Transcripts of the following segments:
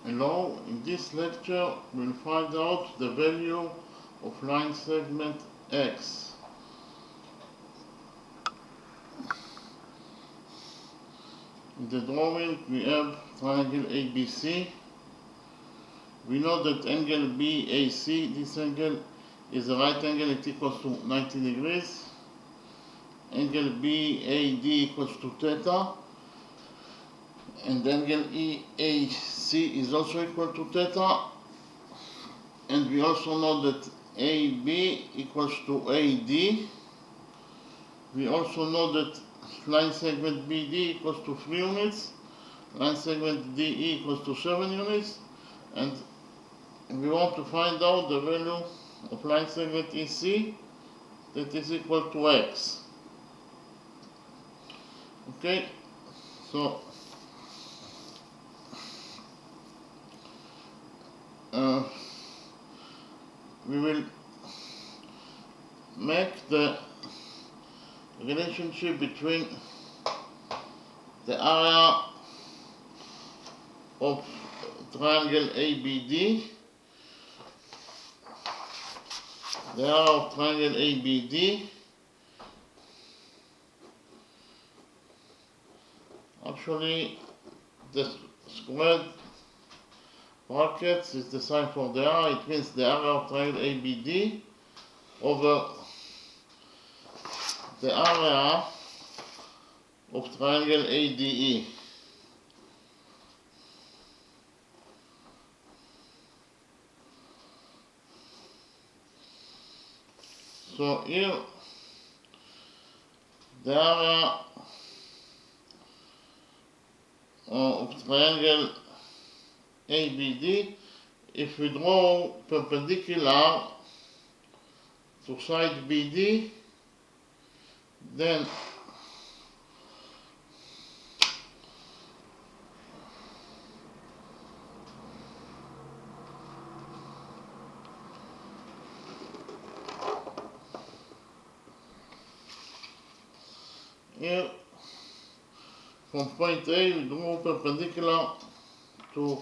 Hello, in this lecture we'll find out the value of line segment X. In the drawing we have triangle ABC. We know that angle BAC, this angle is a right angle, it equals to 90 degrees. Angle BAD equals to theta. And angle EAC is also equal to theta. And we also know that AB equals to AD. We also know that line segment BD equals to 3 units, line segment DE equals to 7 units, and we want to find out the value of line segment EC that is equal to X. Okay, so we will make the relationship between the area of triangle ABD, the area of triangle ABD, actually the squared brackets is the sign for the area. It means the area of triangle ABD over the area of triangle ADE. So here the area of triangle ABD, if we draw perpendicular to side BD, then here from point A we draw perpendicular to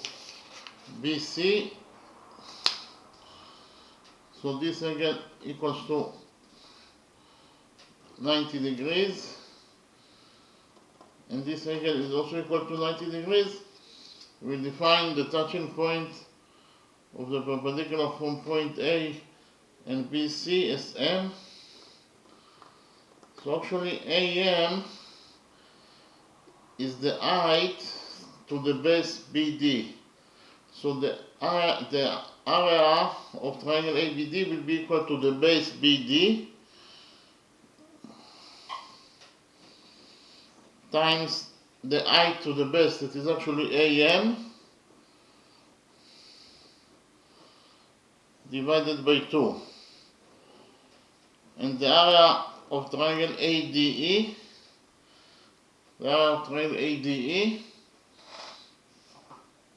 BC, so this angle equals to 90 degrees, and this angle is also equal to 90 degrees. We define the touching point of the perpendicular from point A and BC as M. So actually AM is the height to the base BD. So the area of triangle ABD will be equal to the base BD times the height to the base, that is actually AM, divided by 2. And the area of triangle ADE, the area of triangle ADE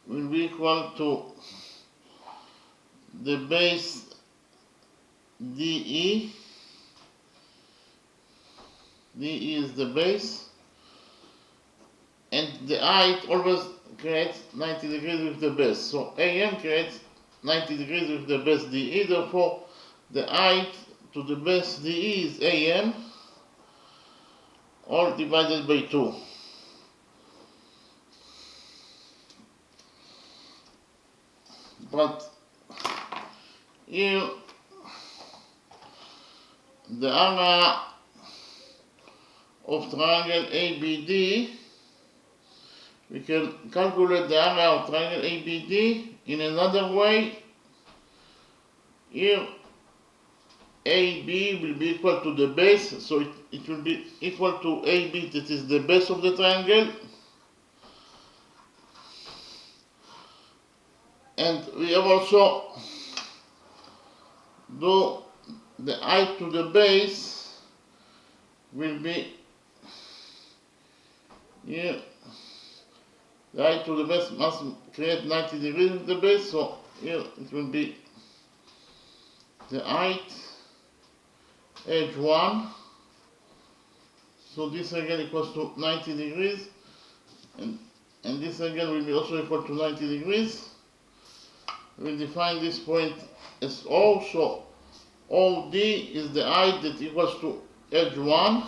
will be equal to the base DE. DE is the base, and the height always creates 90 degrees with the base. So AM creates 90 degrees with the base DE, therefore the height to the base DE is AM, all divided by 2. But here the area of triangle ABD, we can calculate the area of triangle ABD in another way. Here AB will be equal to the base, so it will be equal to AB, that is the base of the triangle. And we have also do the height to the base will be here. The height to the base must create 90 degrees with the base, so here it will be the height edge 1. So this angle equals to 90 degrees, and this angle will be also equal to 90 degrees. we'll define this point as O, so OD is the height that equals to edge 1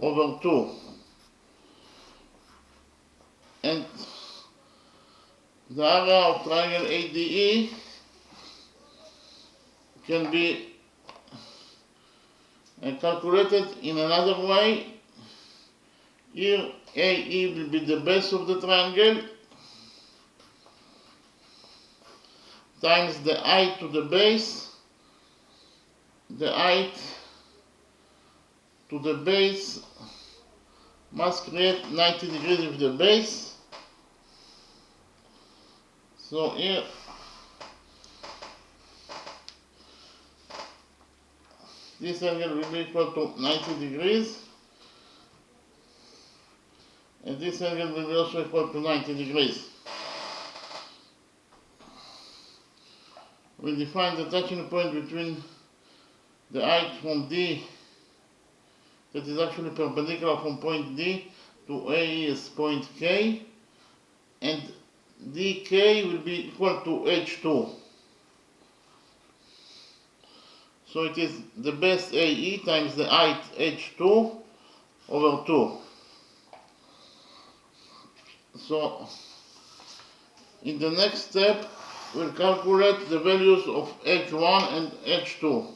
over 2. And the area of triangle ADE can be calculated in another way. Here AE will be the base of the triangle times the height to the base. The height to the base must create 90 degrees with the base. So here this angle will be equal to 90 degrees, and this angle will be also equal to 90 degrees. We define the touching point between the height from D, that is actually perpendicular from point D to AE is point K, and DK will be equal to H2. So it is the base AE times the height H2 over 2. So in the next step, we'll calculate the values of H1 and H2.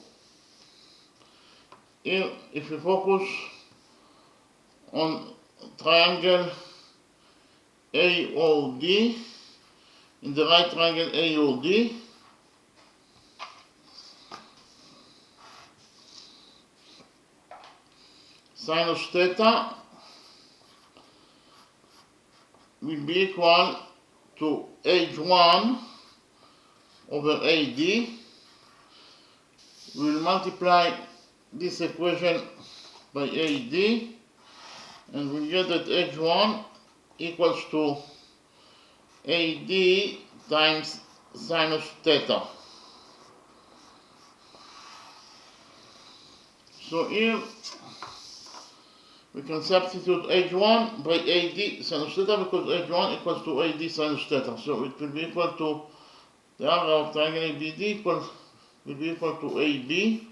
Here, if we focus on triangle AOD, in the right triangle AOD, sinus theta will be equal to H1 over AD. We will multiply this equation by AD, and we get that H1 equals to AD times sinus theta. So here we can substitute H1 by AD sinus theta, because H1 equals to AD sinus theta. So it will be equal to the area of triangle ABD will be equal to AB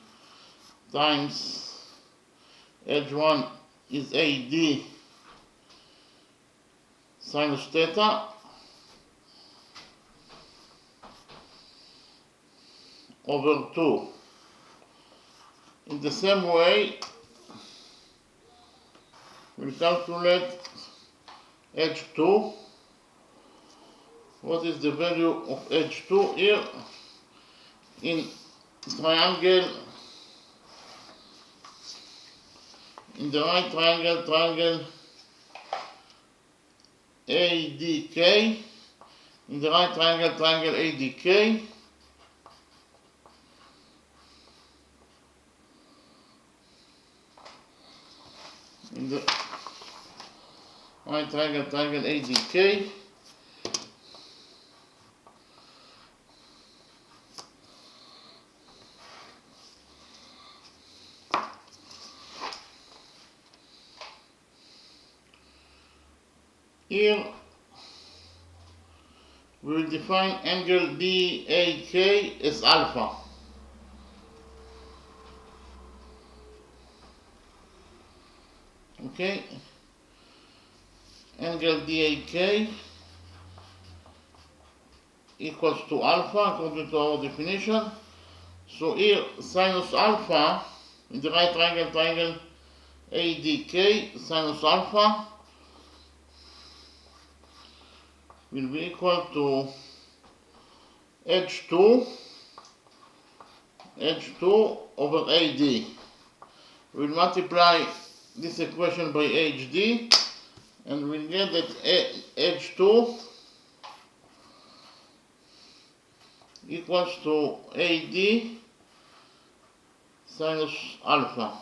times H1 is AD sinus theta over 2. In the same way, we'll calculate H2. What is the value of H2 here? In triangle, in the right triangle, triangle ADK, in the right triangle, triangle ADK, in the right triangle, triangle ADK, here we will define angle DAK as alpha. Okay, angle DAK equals to alpha according to our definition. So here sinus alpha in the right triangle, triangle ADK, sinus alpha will be equal to H2 over AD. We'll multiply this equation by HD, and we'll get that H2 equals to AD sinus alpha.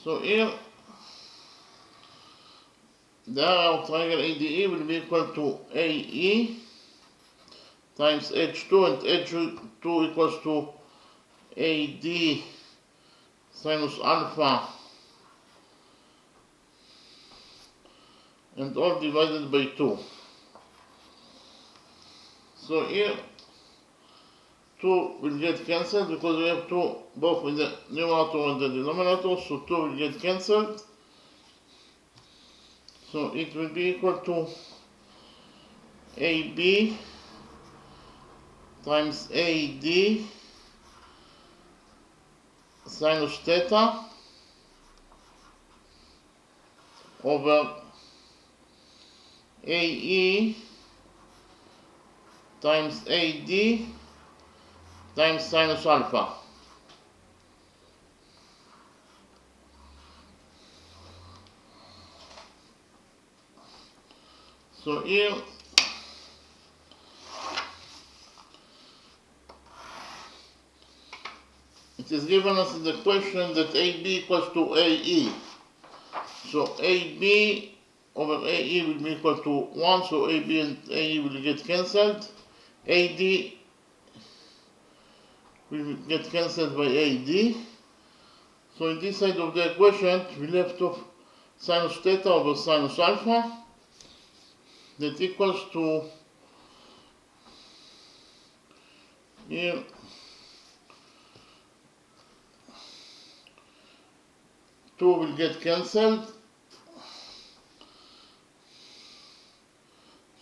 So here the area of triangle ADE will be equal to AE times H2, and H2 equals to AD sinus alpha, and all divided by 2. So here 2 will get cancelled because we have 2 both in the numerator and the denominator, so 2 will get cancelled. So it will be equal to AB times AD sinus theta over AE times AD times sinus alpha. So here it is given us in the question that AB equals to AE. So AB over AE will be equal to 1, so AB and AE will get cancelled. AD will get cancelled by AD. So in this side of the equation, we left off sinus theta over sinus alpha. That equals to, here, two will get cancelled.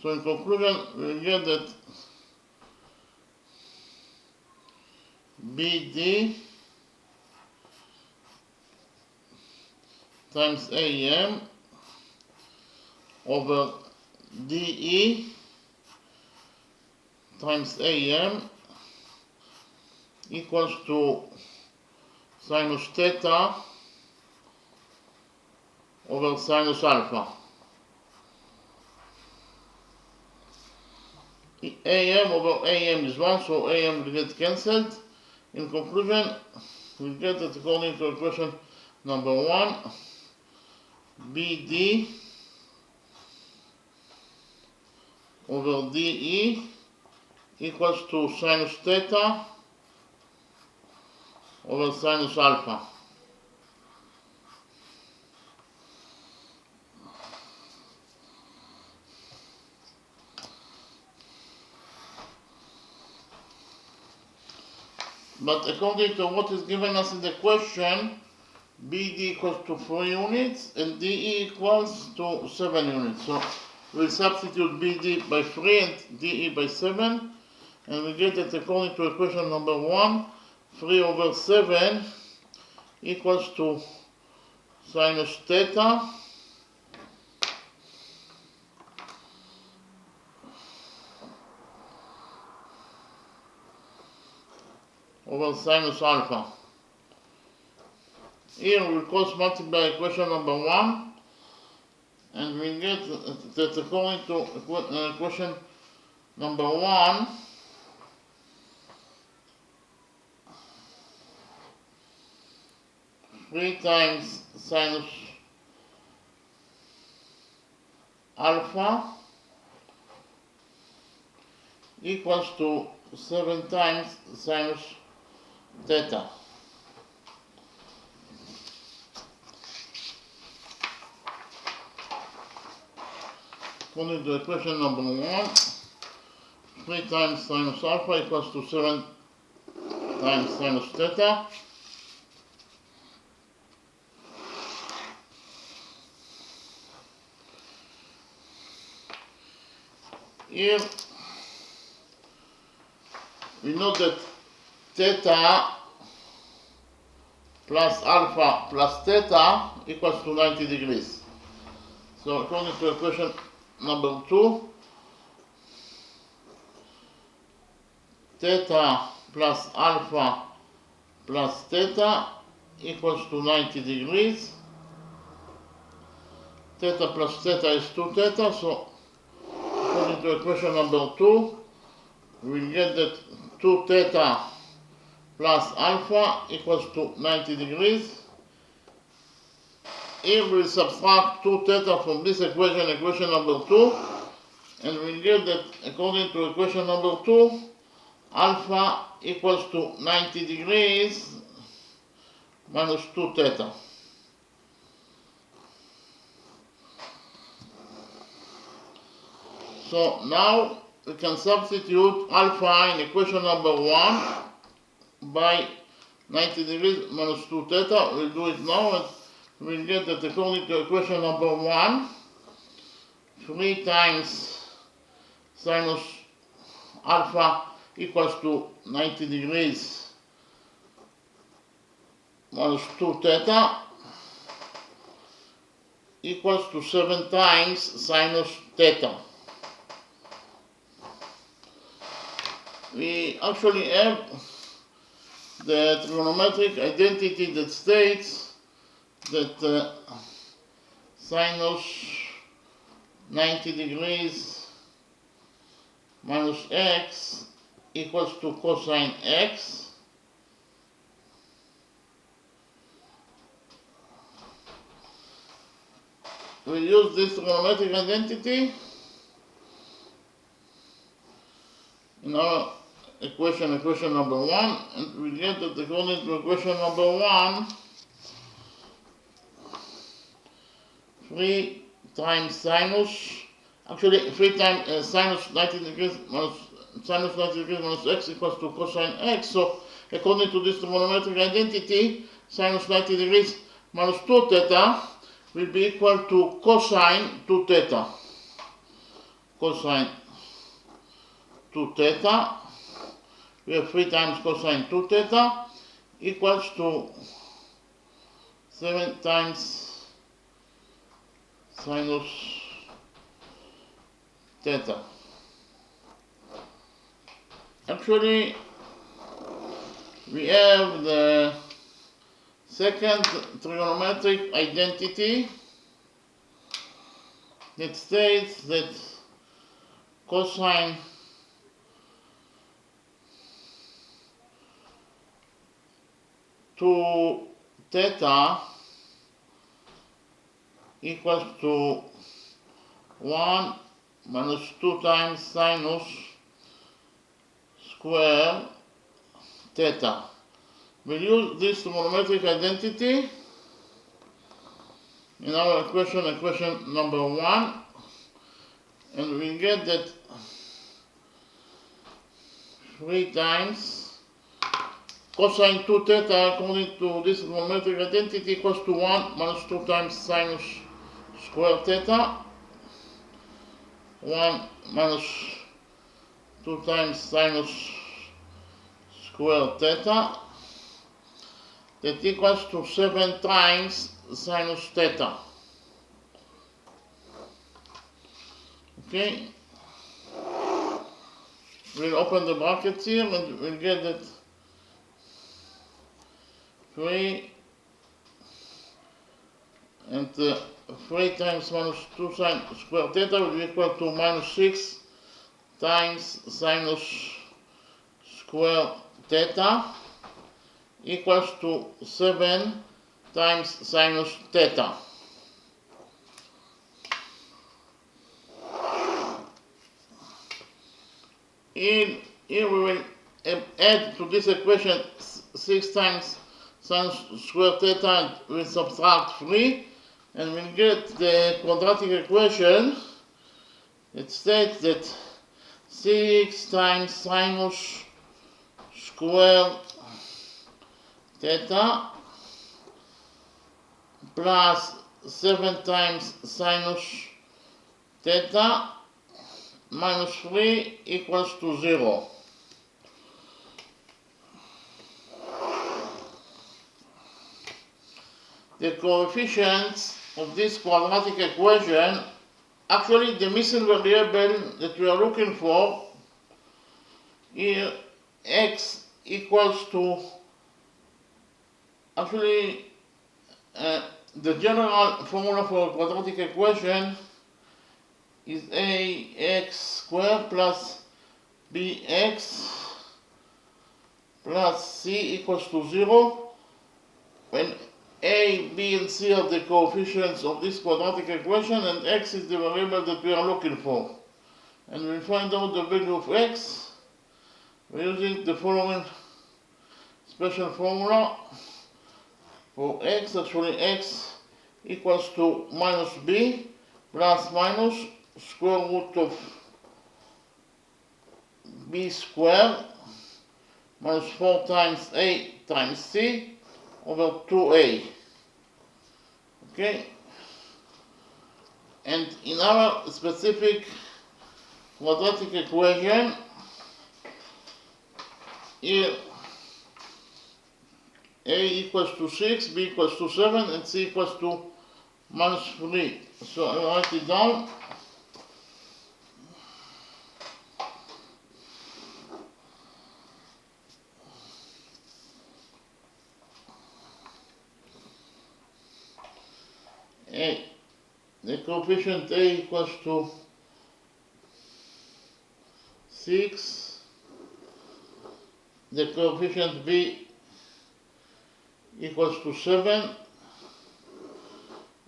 So in conclusion, we get that BD times AM over DE times AM equals to sinus theta over sinus alpha. AM over AM is 1, so AM will get cancelled. In conclusion, we get that according to equation number 1, BD over DE equals to sinus theta over sinus alpha. But according to what is given us in the question, BD equals to 3 units and DE equals to 7 units. So we'll substitute BD by 3 and DE by 7, and we get that according to equation number 1, 3 over 7 equals to sinus theta over sinus alpha. Here we cross multiply equation number 1, and we get that according to equation number 1, three times sinus alpha equals to 7 times sinus theta. According to equation number 1, 3 times sinus alpha equals to 7 times sinus theta. Here we know that theta plus alpha plus theta equals to 90 degrees. So according to equation number 2, theta plus alpha plus theta equals to 90 degrees. Theta plus theta is 2 theta, so according to equation number 2, we get that 2 theta plus alpha equals to 90 degrees. Here we subtract 2 theta from this equation, equation number 2, and we get that according to equation number 2, alpha equals to 90 degrees minus 2 theta. So now we can substitute alpha in equation number 1 by 90 degrees minus 2 theta. We'll do it now and we'll get that according to equation number 1, 3 times sinus alpha equals to 90 degrees minus 2 theta equals to 7 times sinus theta. We actually have the trigonometric identity that states that sinus 90 degrees minus x equals to cosine x. We use this trigonometric identity in our equation number 1, and we get that according to equation number 1, 3 times sinus, actually 3 times sinus 90 degrees minus x equals to cosine x. So according to this trigonometric identity, sinus 90 degrees minus 2 theta will be equal to cosine 2 theta. Cosine 2 theta. We have 3 times cosine 2 theta equals to 7 times sinus theta. Actually, we have the second trigonometric identity that states that cosine to theta equals to 1 minus 2 times sinus square theta. We'll use this trigonometric identity in our equation number 1, and we get that 3 times cosine 2 theta according to this trigonometric identity equals to 1 minus 2 times sinus square theta. 1 minus 2 times sinus square theta, that equals to 7 times sinus theta. Okay, we'll open the brackets here and we'll get that 3 and 3 times minus 2 sine square theta will be equal to minus 6 times sinus square theta equals to 7 times sinus theta. Here we will add to this equation 6 times sinus square theta and we'll subtract 3 and we'll get the quadratic equation. It states that 6 times sinus square theta plus 7 times sinus theta minus 3 equals to 0. The coefficients of this quadratic equation, actually the missing variable that we are looking for here, x equals to, actually the general formula for a quadratic equation is ax squared plus bx plus c equals to 0, when a, b, and c are the coefficients of this quadratic equation and x is the variable that we are looking for. And we find out the value of x by using the following special formula for x. Actually x equals to minus b plus minus square root of b squared minus 4 times a times c over 2a. Okay? And in our specific quadratic equation, here a equals to 6, b equals to 7, and c equals to minus 3. So I write it down. The coefficient a equals to 6, the coefficient b equals to 7,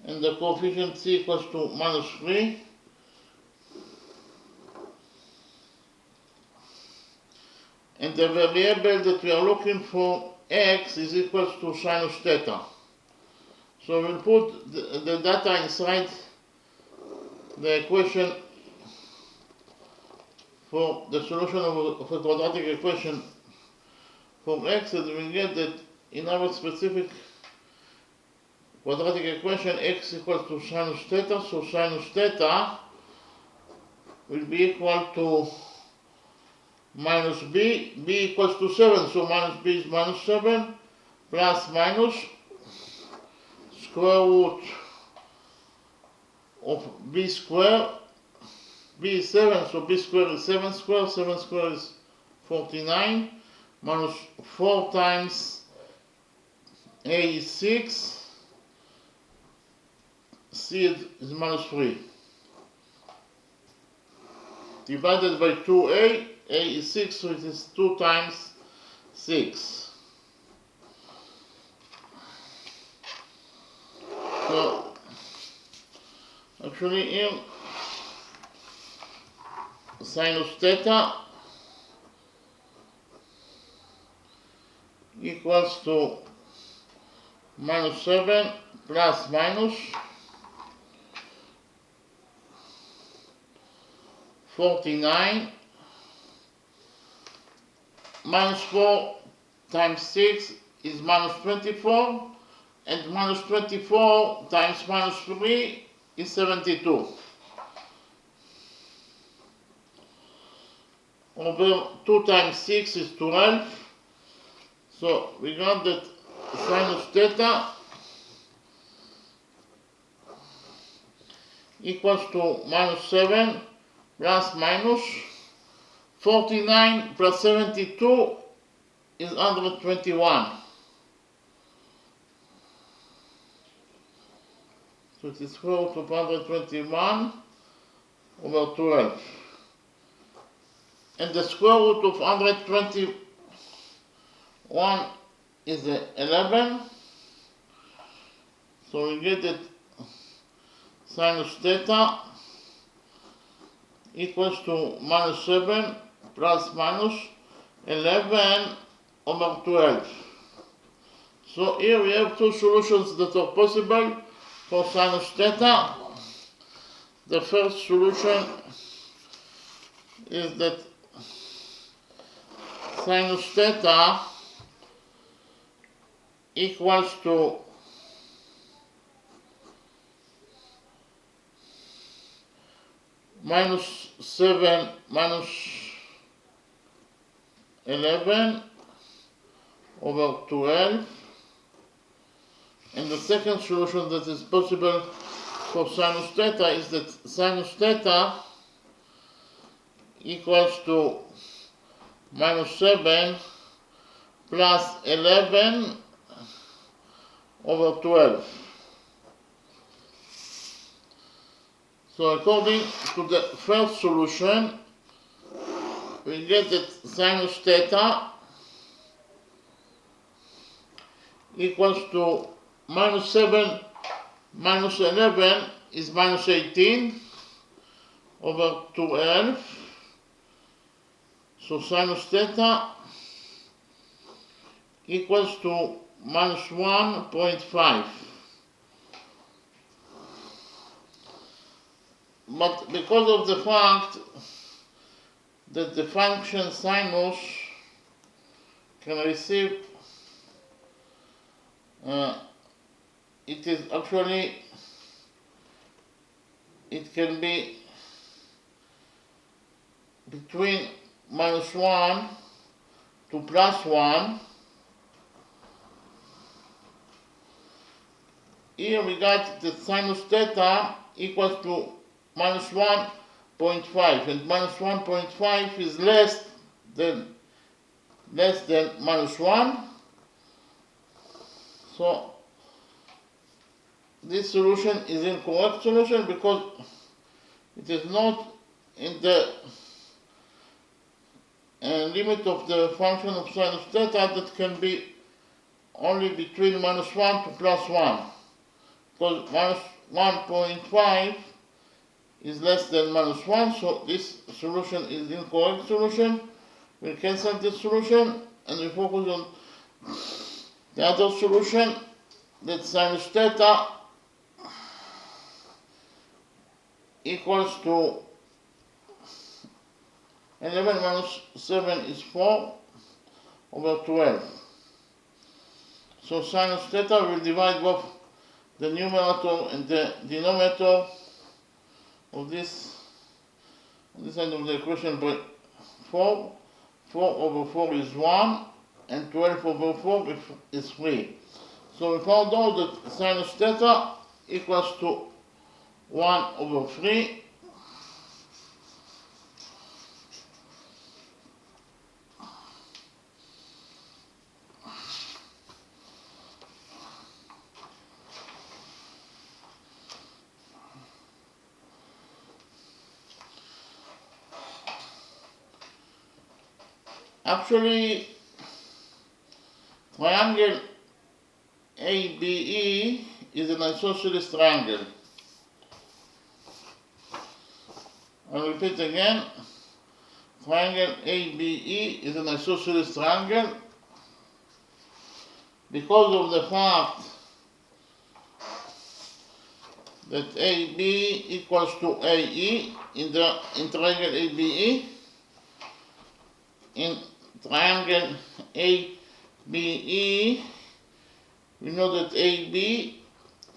and the coefficient c equals to minus 3. And the variable that we are looking for, x, is equals to sinus theta. So we'll put the data inside the equation for the solution of a quadratic equation for x, and we get that in our specific quadratic equation x equals to sinus theta, so sinus theta will be equal to minus b equals to 7, so minus b is minus 7, plus minus square root of b square. B is 7, so b square is 7 square, 7 square is 49, minus 4 times a is 6, c is minus 3. Divided by 2a, a is 6, so it is 2 times 6. So, actually here, sinus theta equals to minus 7 plus minus 49 minus 4 times 6 is minus 24, and minus 24 times minus 3 is 72. Over 2 times 6 is 12. So we got that sinus theta equals to minus 7 plus minus 49 plus 72 is 121. So it is square root of 121 over 12. And the square root of 121 is 11. So we get that sinus theta equals to minus 7 plus minus 11 over 12. So here we have two solutions that are possible for sinus theta. The first solution is that sinus theta equals to minus 7 minus 11 over 12. And the second solution that is possible for sinus theta is that sinus theta equals to minus 7 plus 11 over 12. So according to the first solution, we get that sinus theta equals to minus 7 minus 11 is minus 18 over 12. So sinus theta equals to minus 1.5. But because of the fact that the function sinus can receive, it is actually, it can be between -1 to +1. Here we got that sinus theta equals to -1.5, and -1.5 is less than -1. So this solution is incorrect solution because it is not in the limit of the function of sinus theta that can be only between -1 to +1, because -1.5 is less than -1, so this solution is incorrect solution. We'll cancel this solution and we focus on the other solution, that sinus theta equals to 11 minus 7 is 4/12. So sinus theta will divide both the numerator and the denominator of this side of the equation by 4. 4/4 is 1, and 12/4 is 3. So we found out that sinus theta equals to 1/3. Actually, triangle ABE is an isosceles triangle. I'll repeat again. Triangle ABE is an isosceles triangle because of the fact that AB equals to AE in triangle ABE. In triangle ABE, we know that AB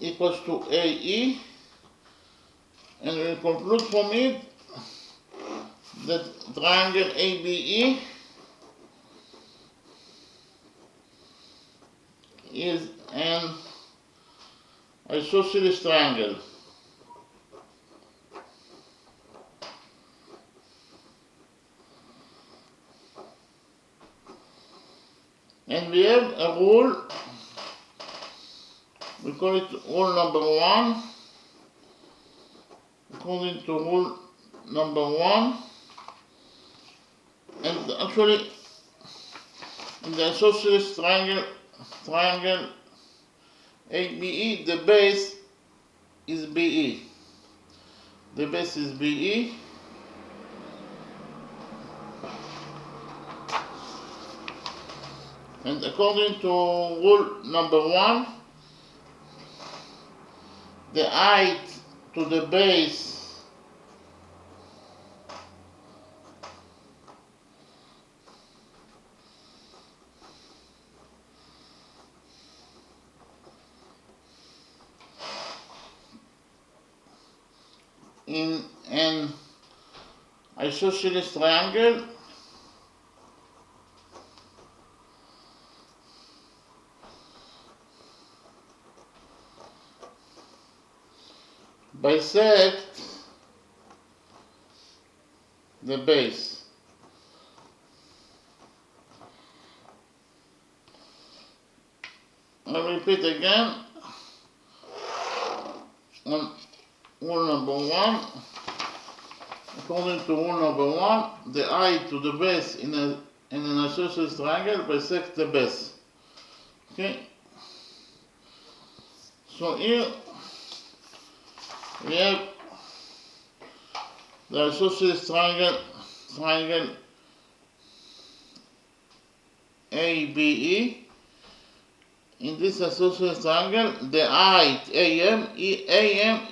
equals to AE, and we conclude from it that triangle ABE is an isosceles triangle. And we have a rule, we call it rule number 1. According to rule number 1, and actually in the isosceles triangle ABE, the base is BE. The base is BE. And according to rule number 1, the height to the base in an isosceles triangle bisect the base. I'll repeat again. On rule number 1, according to rule number 1, the height to the base in an isosceles triangle bisects the base. Okay? So here we have the isosceles triangle ABE. In this isosceles triangle, the height AM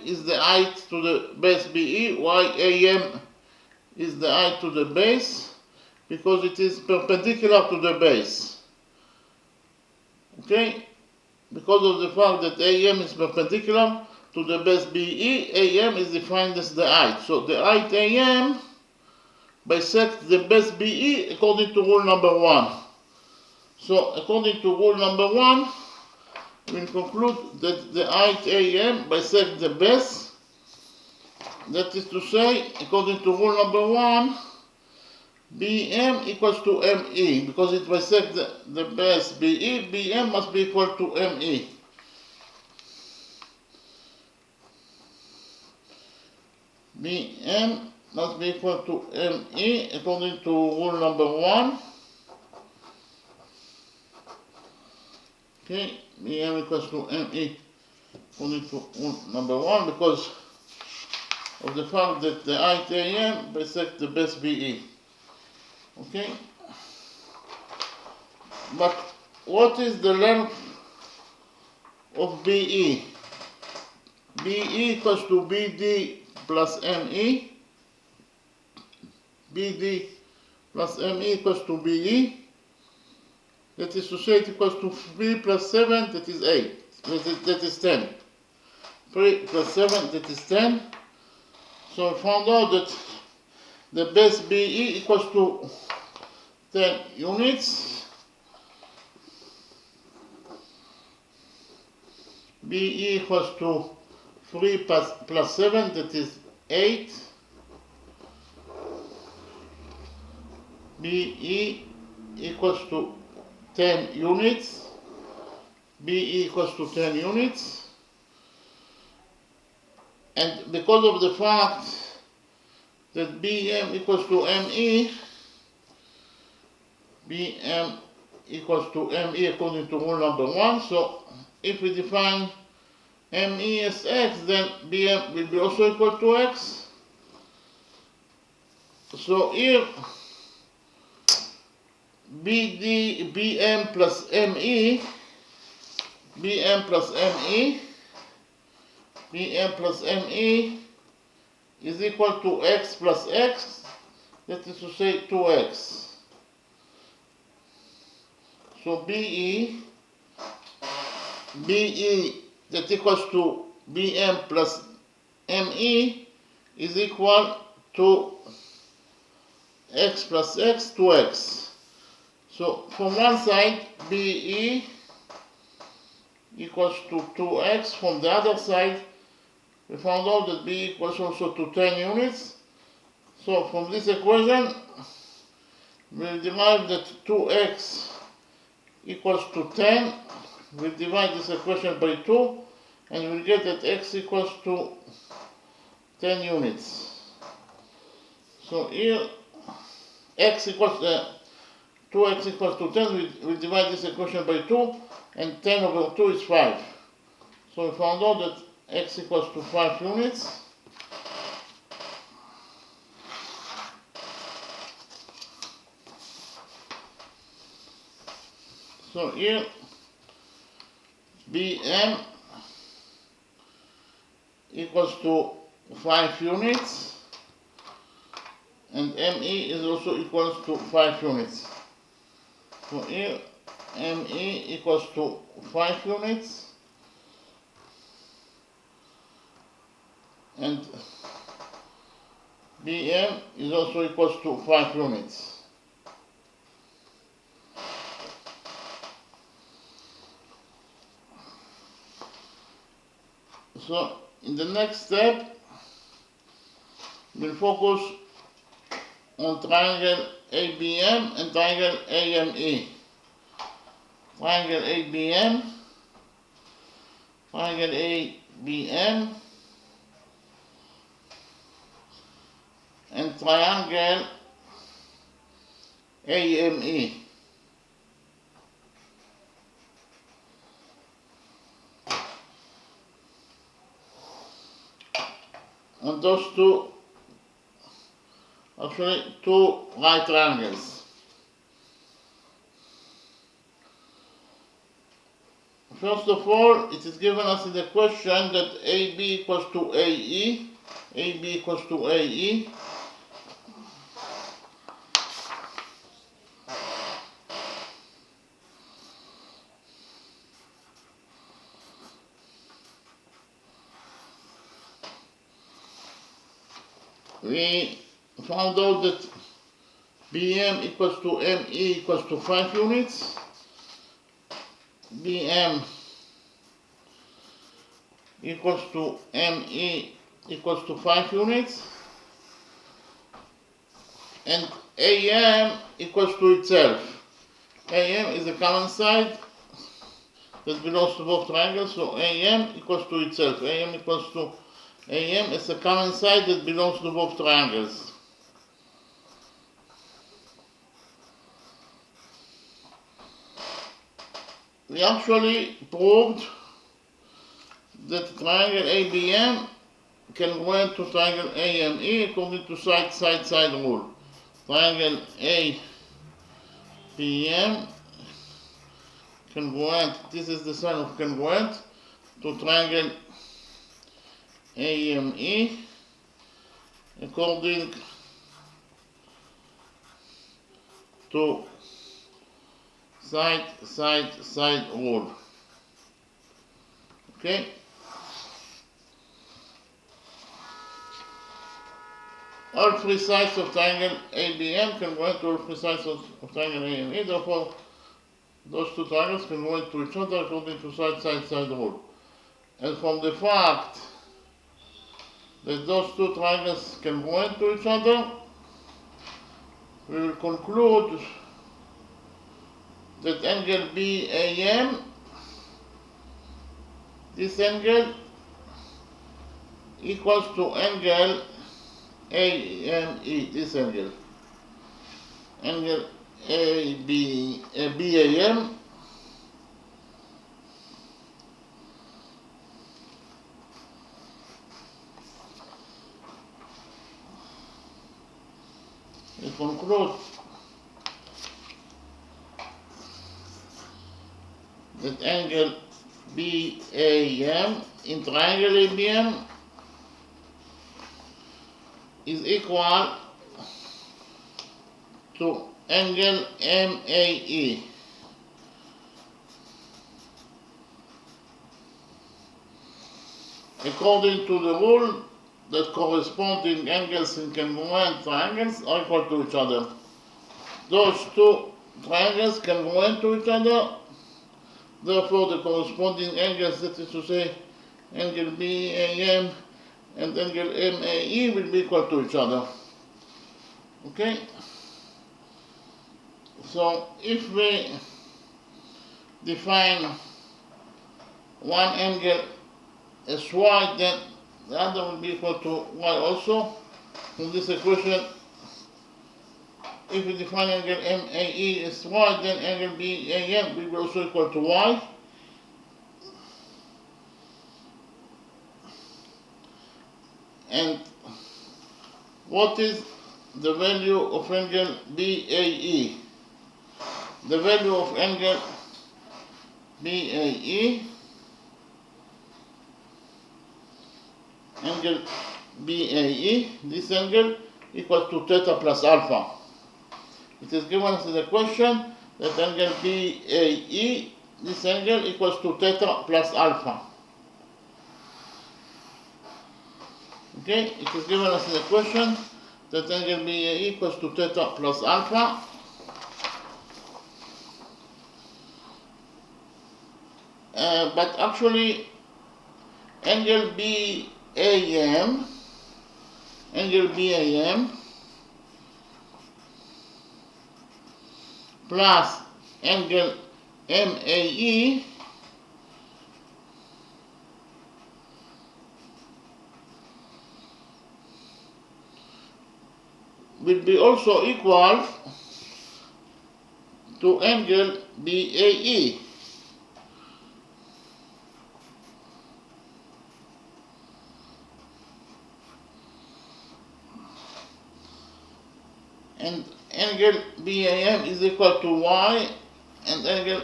is the height to the base BE, while AM is the height to the base because it is perpendicular to the base. Okay? Because of the fact that AM is perpendicular to the base BE, AM is defined as the height. So the height AM bisects the base BE according to rule number 1. So according to rule number 1, we conclude that the height AM bisects the base. That is to say, according to rule number 1, BM equals to ME. Because it bisects the base BE, BM must be equal to ME. BM must be equal to ME according to rule number 1. Okay, BM equals to ME according to rule number 1 because of the fact that the height AM bisects the base BE. Okay? But what is the length of BE? BE equals to BD plus ME. BD plus ME equals to BE. That is to say it equals to 3 plus 7, that is 8. That is 10. 3 plus 7, that is 10. So I found out that the base BE equals to 10 units. BE equals to 3 plus 7, that is 8. BE equals to 10 units. BE equals to 10 units. And because of the fact that BM equals to ME, BM equals to ME according to rule number 1, so if we define ME as X, then BM will be also equal to X. So here, BM plus ME, BM plus ME, BM plus ME is equal to X plus X, that is to say 2X. So BE that equals to BM plus ME is equal to X plus X, 2X. So from one side, BE equals to 2X. From the other side, we found out that B equals also to 10 units. So from this equation, we'll derive that 2X equals to 10. We'll divide this equation by 2, and we'll get that X equals to 10 units. So here, X equals 2X equals to 10. We divide this equation by 2, and 10 over 2 is 5. So we found out that X equals to 5 units. So here, BM equals to 5 units, and ME is also equals to 5 units. So here, ME equals to 5 units, and BM is also equals to 5 units. So in the next step, we'll focus on triangle ABM and triangle AME. Triangle ABM, triangle ABM, and triangle AME. And those two, actually 2 right triangles. First of all, it is given us in the question that AB equals to AE, AB equals to AE, we found out that BM equals to ME equals to 5 units. BM equals to ME equals to 5 units. And AM equals to itself. AM is a common side that belongs to both triangles, so AM equals to itself. AM equals to AM is a common side that belongs to both triangles. We actually proved that triangle ABM can go into triangle AME according to side rule. Triangle ABM congruent, this is the sign of congruent, to triangle AME according to side rule. Okay? All three sides of triangle ABM congruent to all three sides of triangle AME, therefore those two triangles congruent to each other according to side rule. And from the fact that those two triangles congruent to each other, we will conclude that angle BAM, this angle equals to angle AME, this angle. Angle BAM we conclude that angle BAM in triangle ABM is equal to angle MAE. According to the rule that corresponding angles in congruent triangles are equal to each other. Those two triangles congruent to each other, therefore the corresponding angles, that is to say angle BAM and angle MAE, will be equal to each other. Okay? So if we define one angle as y, then the other will be equal to y also. From this equation, if we define angle MAE as y, then angle BAM will be also equal to y. And what is the value of angle BAE? The value of angle BAE, this angle equals to theta plus alpha. It is given us in the question that angle BAE, this angle equals to theta plus alpha. Okay, it is given us in the question that angle BAE equals to theta plus alpha. But actually, angle BAM plus angle MAE will be also equal to angle BAE. And angle BAM is equal to y, and angle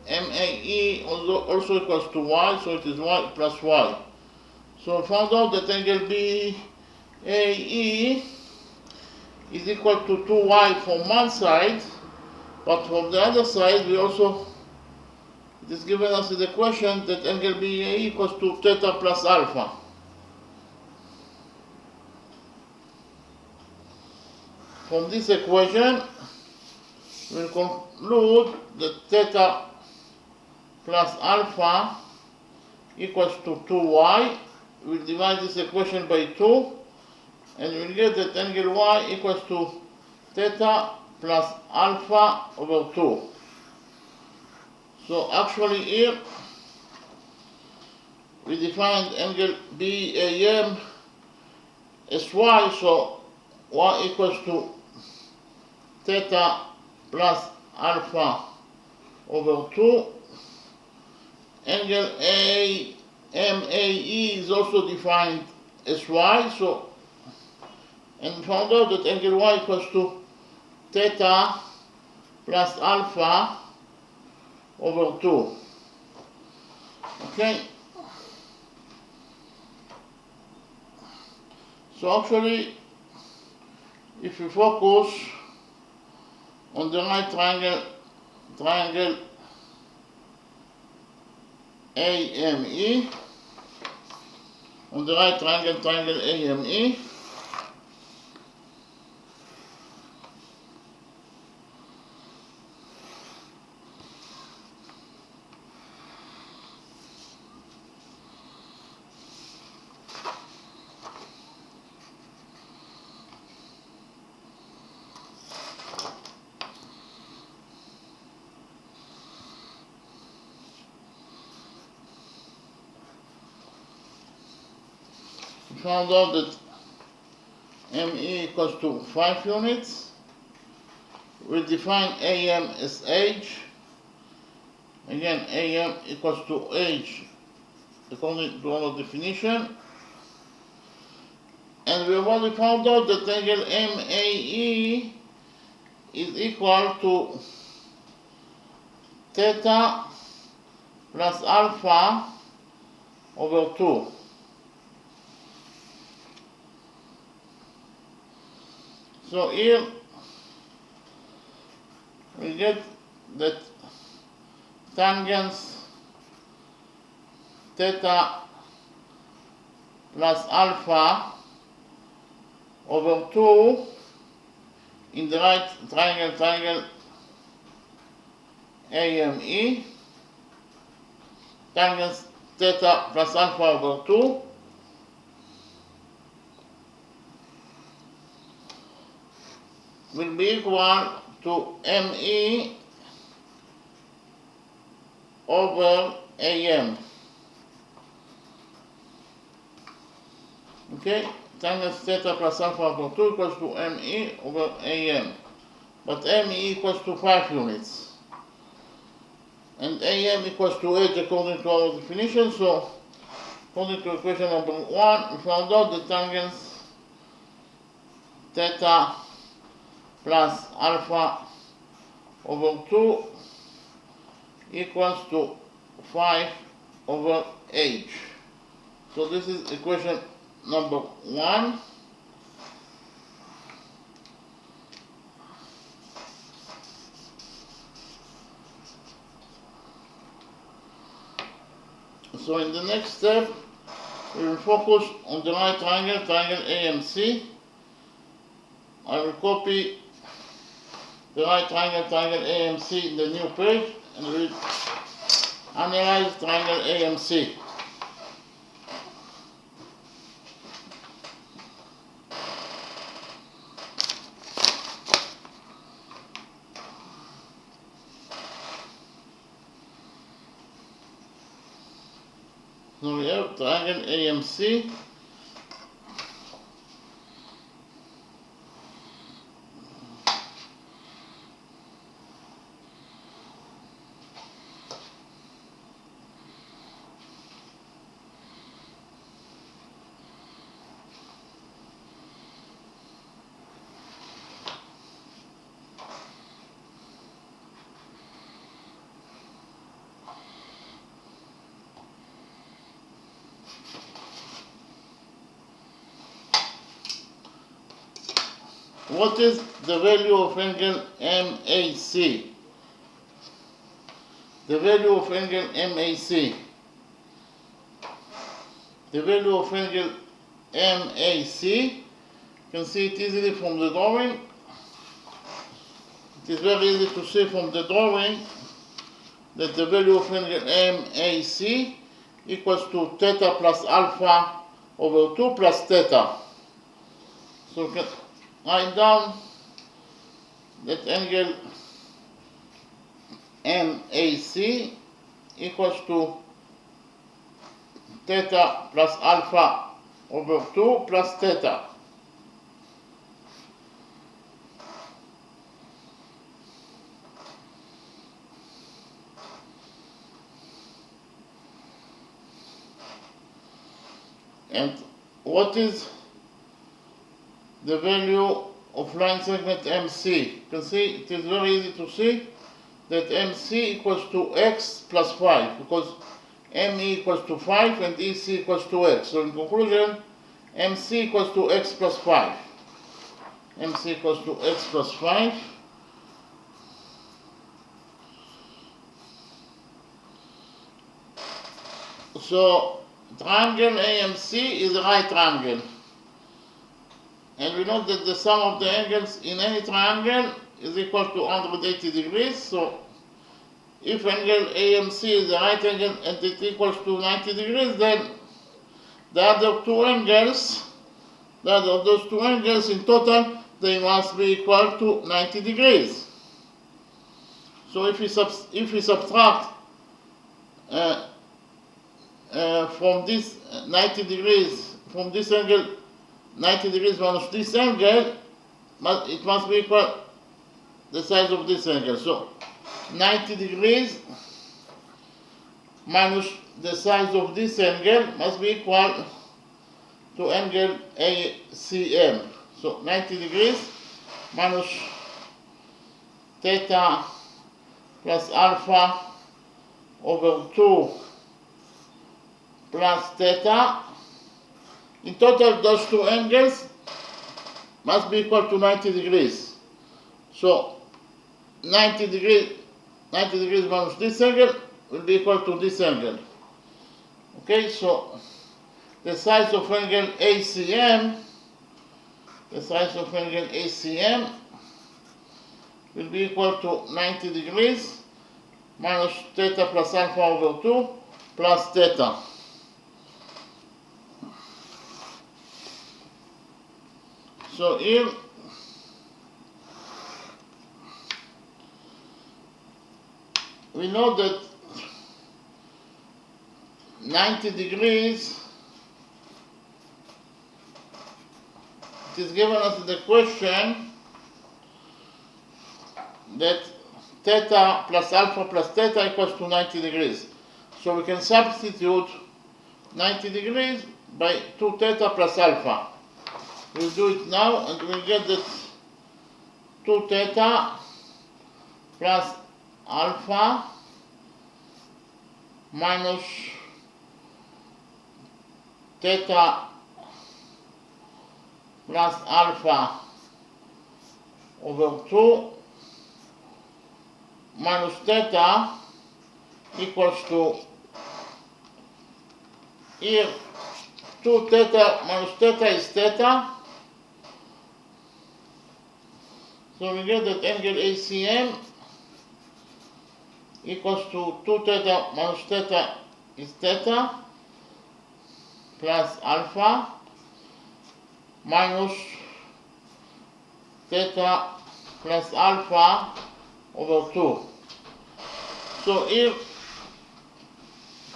MAE also equals to y, so it is y plus y. So I found out that angle BAE is equal to 2y from one side, but from the other side it is given us in the question that angle BAE equals to theta plus alpha. From this equation, we'll conclude that theta plus alpha equals to 2y. We'll divide this equation by 2, and we'll get that angle y equals to theta plus alpha over 2. So actually here, we defined angle BAM as y, so y equals to theta plus alpha over 2. Angle AMAE is also defined as y, so, and found out that angle y equals to theta plus alpha over 2. Okay? So actually, if we focus on the right triangle AME, on the right triangle AME, we found out that ME equals to 5 units. We define AM as h. Again, AM equals to h according to our definition. And we have already found out that angle MAE is equal to theta plus alpha over 2. So here we get that tangents theta plus alpha over 2 in the right triangle AME, tangents theta plus alpha over 2 will be equal to ME over AM. Okay, tangents theta plus alpha over 2 equals to ME over AM. But ME equals to 5 units. And AM equals to h according to our definition. So, according to equation number 1, we found out the tangents theta plus alpha over 2 equals to 5 over h. So this is equation number 1. So in the next step, we will focus on the right triangle AMC. I will copy the right triangle AMC in the new page, and we will analyze triangle AMC. So we have triangle AMC. What is the value of angle MAC? The value of angle MAC. The value of angle MAC, you can see it easily from the drawing. it is very easy to see from the drawing that the value of angle MAC equals to theta plus alpha over 2 plus theta. So we can write down that angle MAC equals to theta plus alpha over 2 plus theta. And what is the value of line segment MC? You can see it is very easy to see that MC equals to x plus 5 because ME equals to 5 and EC equals to x. So in conclusion, MC equals to x plus 5. MC equals to x plus 5. So triangle AMC is a right triangle. And we know that the sum of the angles in any triangle is equal to 180 degrees. So if angle AMC is a right angle and it equals to 90 degrees, then the other two angles, those two angles in total, they must be equal to 90 degrees. So if we subtract from this 90 degrees, from this angle, 90 degrees minus this angle, it must be equal the size of this angle. So 90 degrees minus the size of this angle must be equal to angle ACM. So 90 degrees minus theta plus alpha over 2 plus theta. In total, those two angles must be equal to 90 degrees. So 90 degrees minus this angle will be equal to this angle. Okay, so the size of angle ACM, will be equal to 90 degrees minus theta plus alpha over 2 plus theta. So here we know that 90 degrees, it is given us in the question that theta plus alpha plus theta equals to 90 degrees. So we can substitute 90 degrees by 2 theta plus alpha. We'll do it now and we'll get that 2 theta plus alpha minus theta plus alpha over 2 minus theta equals to, here 2 theta minus theta is theta. So we get that angle ACM equals to 2 theta minus theta is theta plus alpha minus theta plus alpha over 2. So here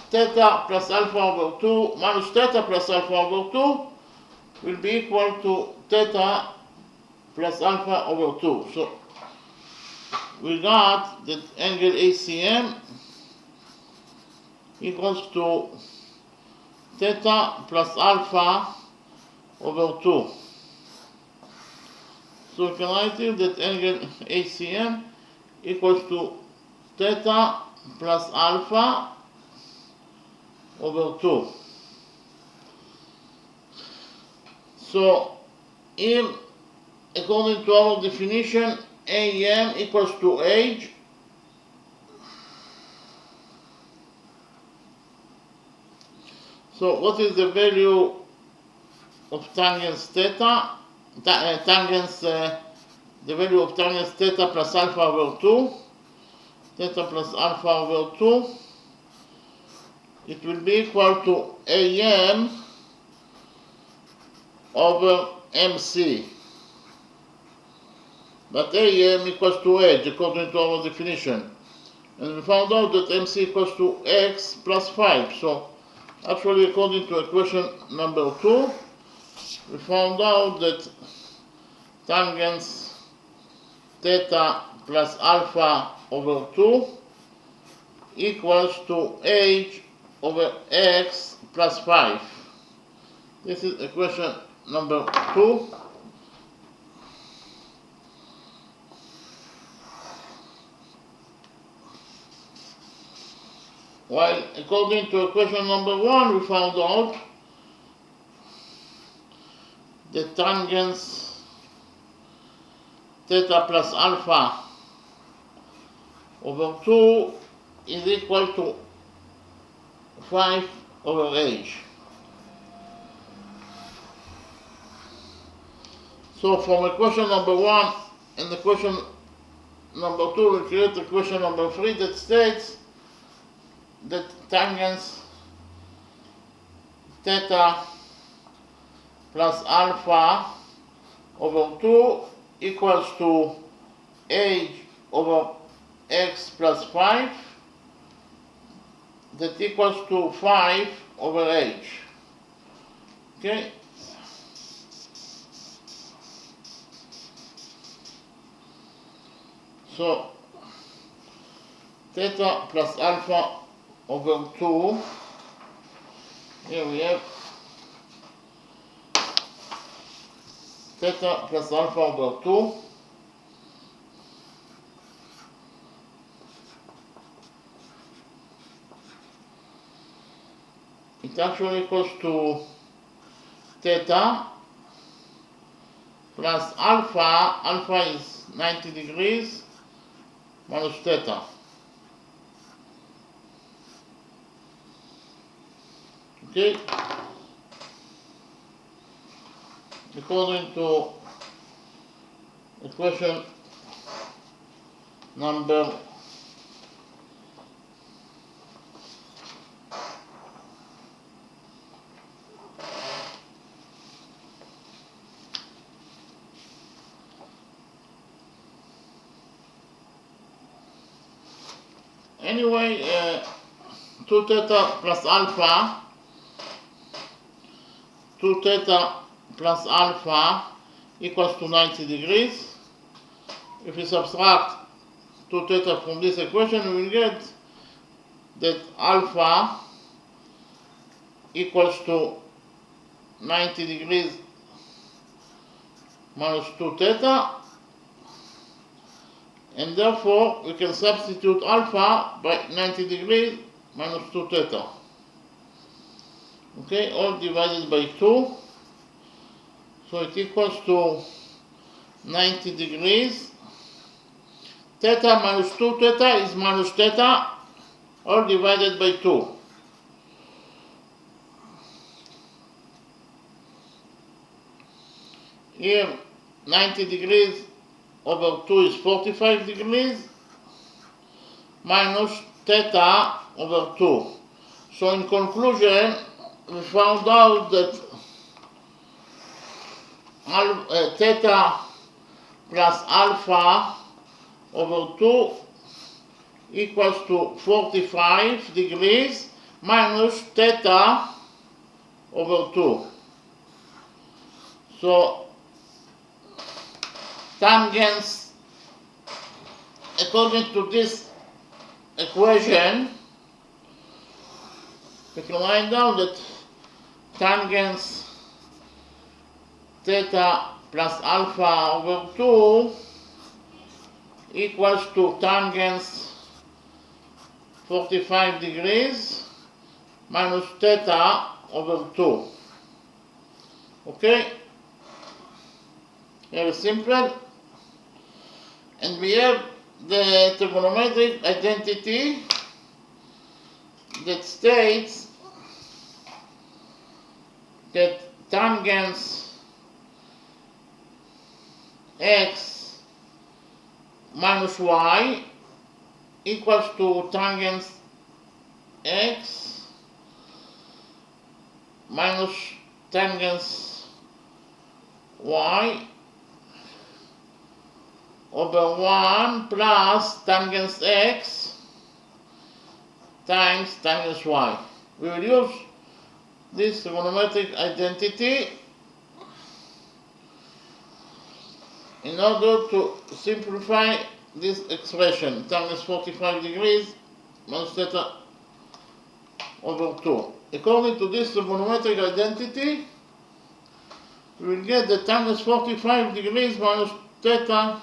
theta plus alpha over 2 minus theta plus alpha over 2 will be equal to theta plus alpha over 2. So we got that angle ACM equals to theta plus alpha over 2. So we can write here that angle ACM equals to theta plus alpha over 2. So here, according to our definition, AM equals to age So what is the value of tangents theta, tangents the value of tangent theta plus alpha over 2, theta plus alpha over 2, it will be equal to AM over MC. But AM equals to H according to our definition. And we found out that MC equals to X plus 5. So actually, according to equation number 2, we found out that tangents theta plus alpha over 2 equals to H over X plus 5. This is equation number 2. While according to equation number 1, we found out the tangents theta plus alpha over 2 is equal to 5 over H. So from equation number 1 and equation number 2, we create equation number 3 that states that tangents theta plus alpha over 2 equals to H over X plus 5, that equals to 5 over H. Okay? So theta plus alpha over 2, here we have theta plus alpha over 2 it actually equals to theta plus alpha is 90 degrees minus theta. Okay, according to equation number 2 theta plus alpha 2 theta plus alpha equals to 90 degrees. If we subtract 2 theta from this equation, we will get that alpha equals to 90 degrees minus 2 theta, and therefore we can substitute alpha by 90 degrees minus 2 theta. Okay, all divided by 2, so it equals to 90 degrees. Theta minus 2 theta is minus theta, all divided by 2. Here 90 degrees over 2 is 45 degrees minus theta over 2. So in conclusion, we found out that theta plus alpha over 2 equals to 45 degrees minus theta over 2. So tangents, according to this equation, we can write down that tangents theta plus alpha over 2 equals to tangents 45 degrees minus theta over 2. Okay? Very simple. And we have the trigonometric identity that states that tangents x minus y equals to tangent x minus tangent y over 1 plus tangent x times tangent y. We will use this trigonometric identity in order to simplify this expression, tangent 45 degrees minus theta over 2. According to this trigonometric identity, we will get the tangent 45 degrees minus theta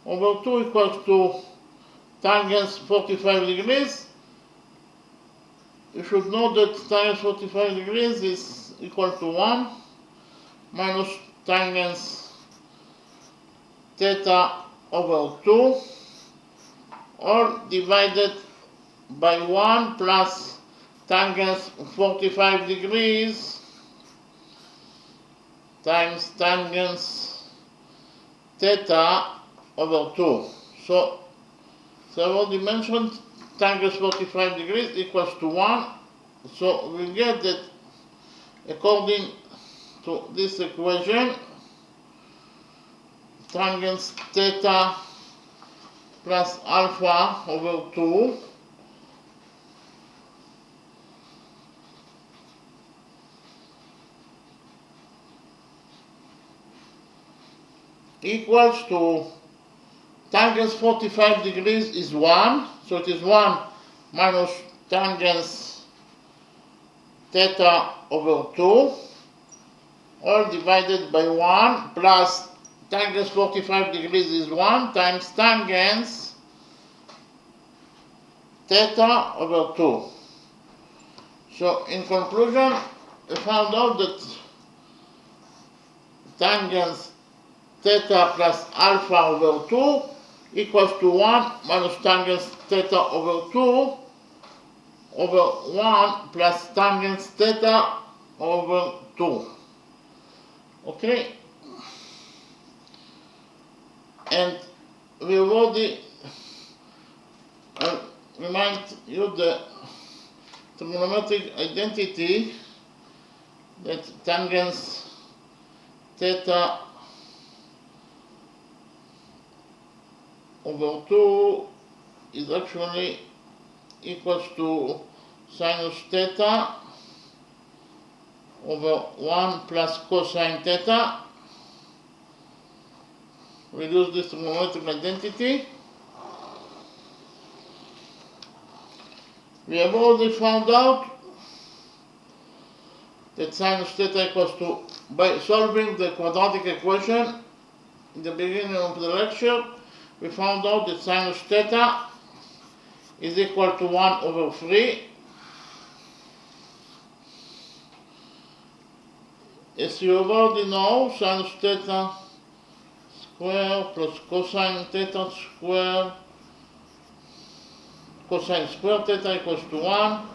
over 2 equals to tangent 45 degrees. You should know that tangent 45 degrees is equal to 1 minus tangent theta over 2, all divided by 1 plus tangent 45 degrees times tangent theta over 2. So I've already mentioned tangent 45 degrees equals to 1. So we get that according to this equation, tangent theta plus alpha over 2 equals to tangent 45 degrees is 1, so it is 1 minus tangent theta over 2, all divided by 1 plus tangent 45 degrees is 1 times tangent theta over 2. So in conclusion, we found out that tangent theta plus alpha over 2 equals to 1 minus tangent theta over 2 over 1 plus tangent theta over 2. Okay? And we already remind you the trigonometric identity that tangent theta over 2 is actually equals to sinus theta over 1 plus cosine theta. We use this trigonometric identity. We have already found out that sinus theta equals to, by solving the quadratic equation in the beginning of the lecture, we found out that sinus theta is equal to 1 over 3. As you already know, sinus theta square plus cosine theta square, cosine square theta equals to 1.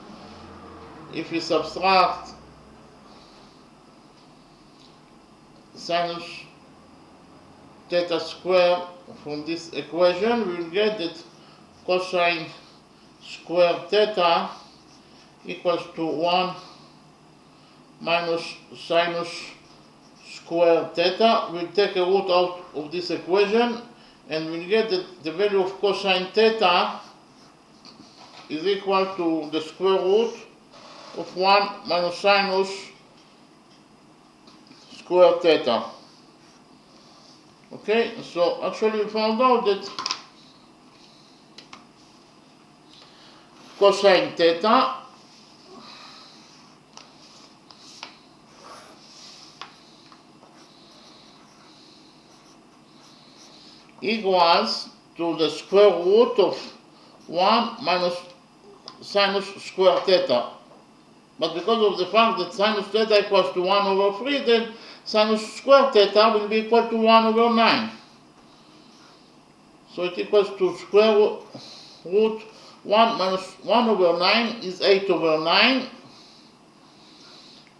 If we subtract sinus theta square from this equation, we will get that cosine square theta equals to 1 minus sinus square theta. We'll take a root out of this equation and we'll get that the value of cosine theta is equal to the square root of 1 minus sinus square theta. Okay, so actually we found out that cosine theta equals to the square root of 1 minus sinus square theta. But because of the fact that sinus theta equals to 1 over 3, then sinus square theta will be equal to 1 over 9. So it equals to square root 1 minus 1 over 9 is 8 over 9.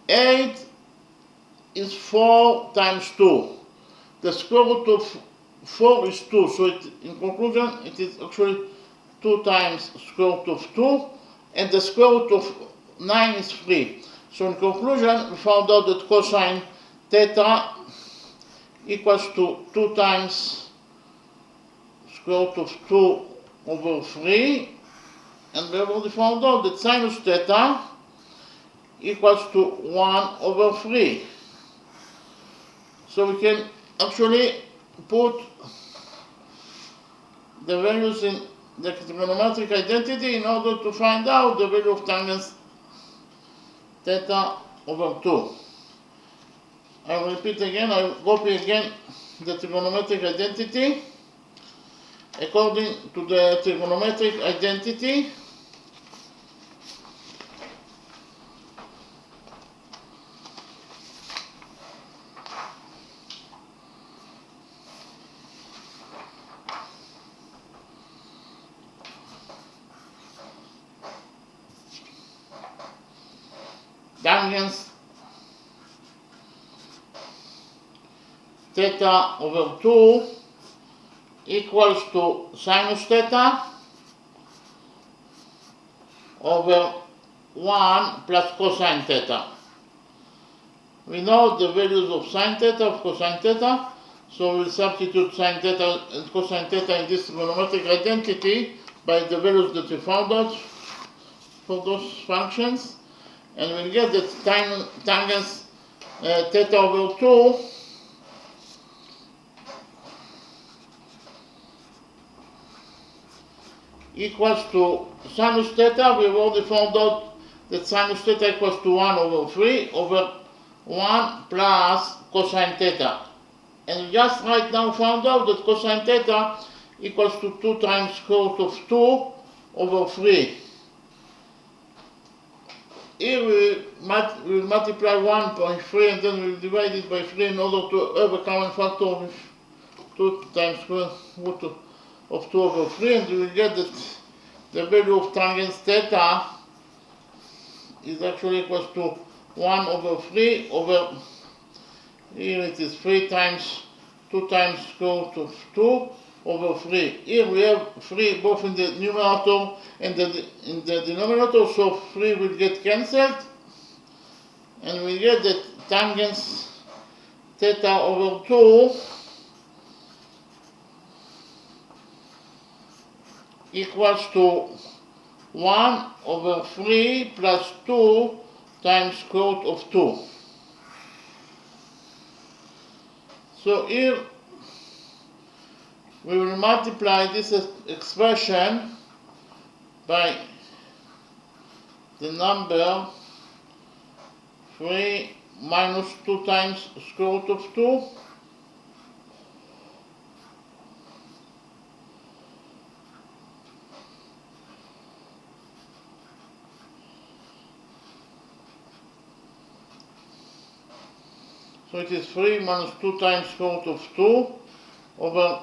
8 is 4 times 2. The square root of 4 is 2, so in conclusion it is actually 2 times square root of 2, and the square root of 9 is 3. So in conclusion, we found out that cosine theta equals to 2 times square root of 2 over 3, and we have already found out that sinus theta equals to 1 over 3. So we can actually put the values in the trigonometric identity in order to find out the value of tangent theta over 2. I will repeat again, I will copy again the trigonometric identity. According to the trigonometric identity, tangent theta over 2 equals to sinus theta over 1 plus cosine theta. We know the values of sine theta, of cosine theta, so we'll substitute sine theta and cosine theta in this trigonometric identity by the values that we found out for those functions, and we'll get that tangent theta over 2 equals to sinus theta. We've already found out that sinus theta equals to 1 over 3 over 1 plus cosine theta. And we just right now found out that cosine theta equals to 2 times square root of 2 over 3. Here we will multiply 1 by 3 and then we'll divide it by 3 in order to have a common factor of 2 times square root of 2 over 3, and we will get that the value of tangent theta is actually equals to 1 over 3 over, here it is 3 times 2 times square root of 2 over 3. Here we have 3 both in the numerator and in the denominator, so 3 will get cancelled, and we get that tangent theta over 2 equals to 1 over 3 plus 2 times square root of 2. So here we will multiply this expression by the number 3 minus 2 times square root of 2. So it is 3 minus 2 times square root of 2 over,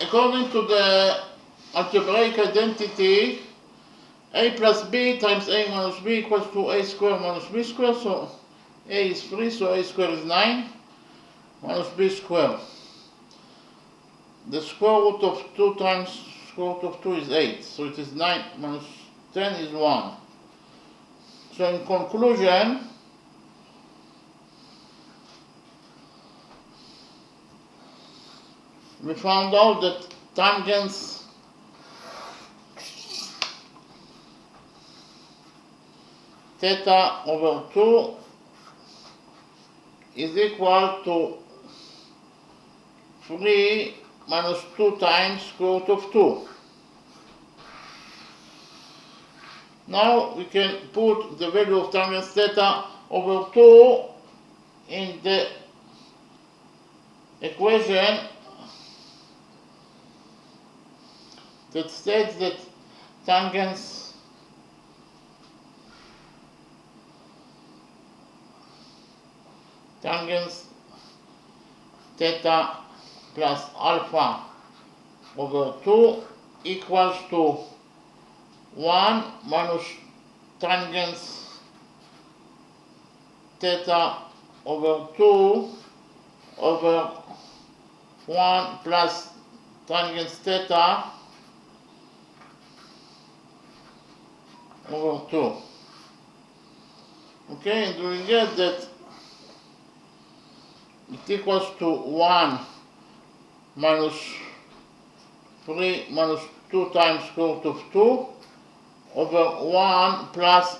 according to the algebraic identity, a plus b times a minus b equals to a squared minus b squared. So a is 3, so a squared is 9 minus b squared. The square root of 2 times square root of 2 is 8, so it is 9 minus 10 is 1. So in conclusion, we found out that tangent theta over 2 is equal to 3 minus 2 times square root of 2. Now we can put the value of tangent theta over 2 in the equation that states that tangent theta plus alpha over 2 equals to 1 minus tangent theta over 2 over 1 plus tangent theta over 2. Okay, and we get that it equals to 1 minus 3 minus 2 times square root of 2 over 1 plus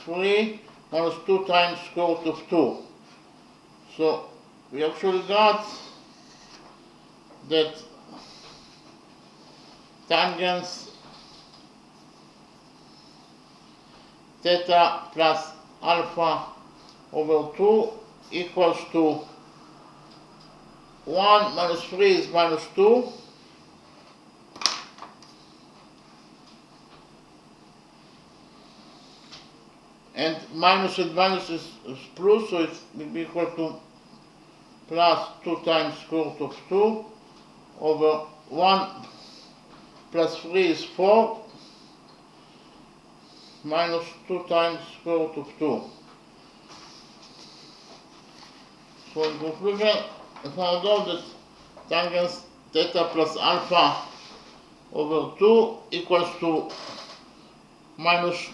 3 minus 2 times square root of 2. So we actually got that tangents theta plus alpha over 2 equals to 1 minus 3 is minus 2, and minus and minus is plus, so it will be equal to plus 2 times square root of 2 over 1 plus 3 is 4 minus 2 times square root of 2. So in conclusion, I found out that tangent theta plus alpha over 2 equals to minus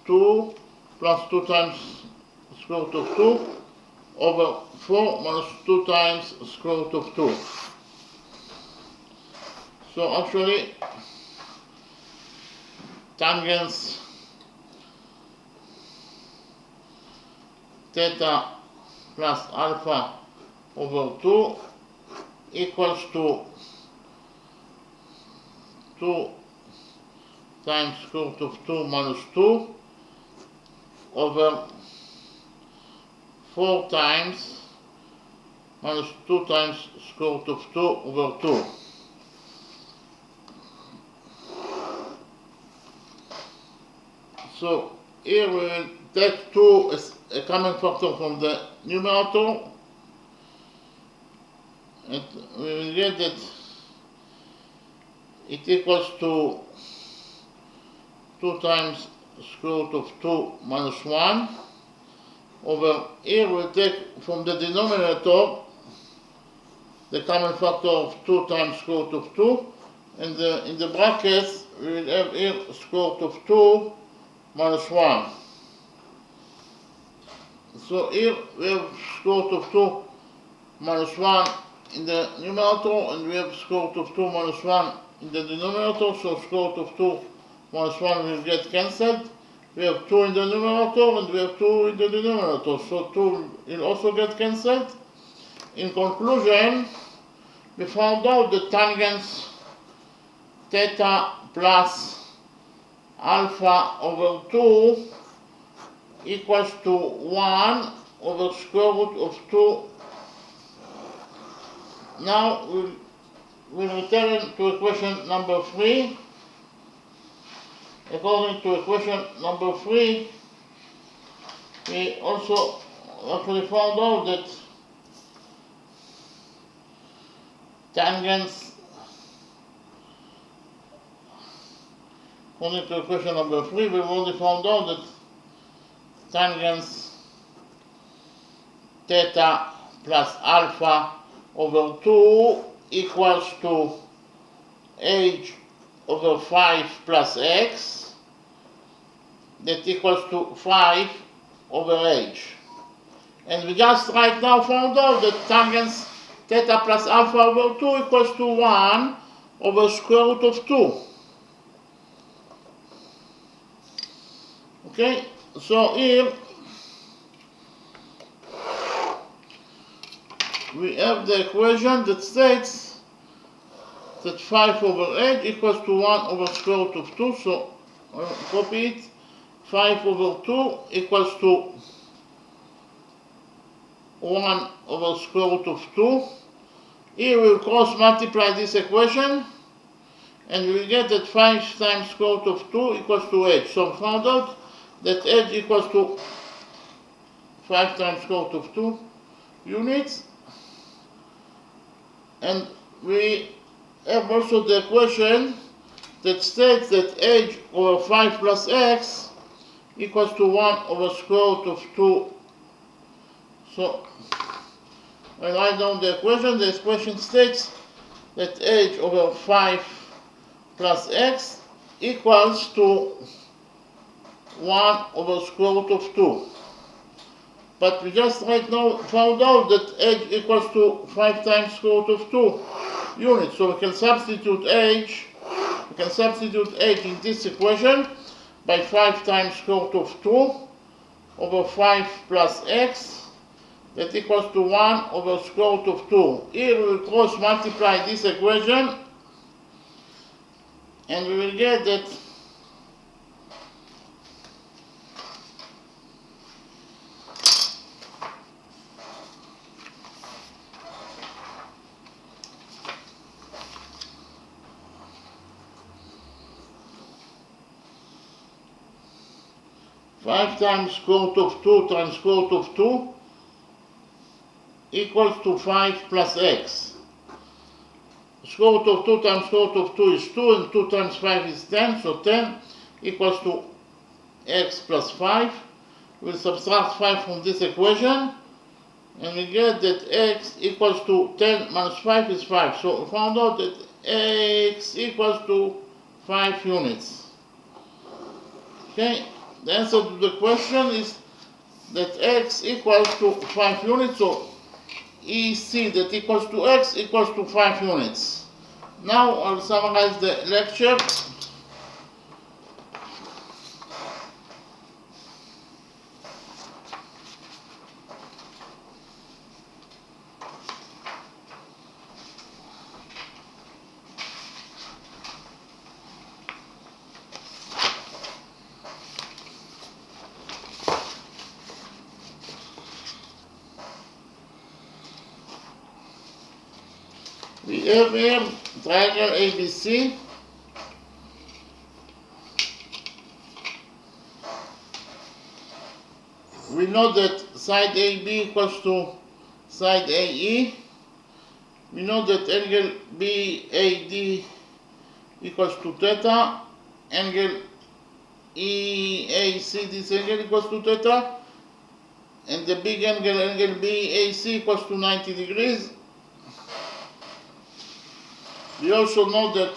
2 plus 2 times square root of 2 over 4 minus 2 times square root of 2. So actually, tangents theta plus alpha over 2 equals to 2 times square root of 2 minus 2 over 4 times minus 2 times square root of 2 over 2. So here we will take 2 as a common factor from the numerator, and we will get that it equals to 2 times square root of 2 minus 1 over here we'll take from the denominator the common factor of 2 times square root of 2, and in the brackets we will have here square root of 2 minus 1. So here we have square root of 2 minus 1 in the numerator, and we have square root of 2 minus 1 in the denominator, so square root of 2 minus 1 will get cancelled. We have 2 in the numerator and we have 2 in the denominator, so 2 will also get cancelled. In conclusion, we found out the tangents theta plus alpha over 2 equals to 1 over square root of 2. Now we'll return to equation number 3. According to equation number 3, we also actually found out that tangents, according to equation number 3, we've already found out that tangents theta plus alpha over 2 equals to h over 5 plus x, that equals to 5 over h. And we just right now found out that tangents theta plus alpha over 2 equals to 1 over square root of 2. Okay, so here we have the equation that states that 5 over h equals to 1 over square root of 2, so copy it. 5 over 2 equals to 1 over square root of 2. Here we will cross multiply this equation, and we will get that 5 times square root of 2 equals to h. So we found out that h equals to 5 times square root of 2 units. And we have also the equation that states that h over 5 plus x equals to 1 over square root of 2. So I write down the equation. The equation states that h over 5 plus x equals to 1 over square root of 2. But we just right now found out that h equals to 5 times square root of 2 units. So we can substitute h in this equation by 5 times square root of 2 over 5 plus x. That equals to 1 over square root of 2. Here we will cross multiply this equation and we will get that 5 times square root of 2 times square root of 2 equals to 5 plus x. Square root of 2 times square root of 2 is 2, and 2 times 5 is 10, so 10 equals to x plus 5. We'll subtract 5 from this equation, and we get that x equals to 10 minus 5 is 5. So we found out that x equals to 5 units. Okay, the answer to the question is that x equals to 5 units, so EC that equals to x equals to 5 units. Now I'll summarize the lecture. We have here triangle ABC. We know that side AB equals to side AE. We know that angle BAD equals to theta. Angle EAC, this angle equals to theta. And the big angle, angle BAC equals to 90 degrees. We also know that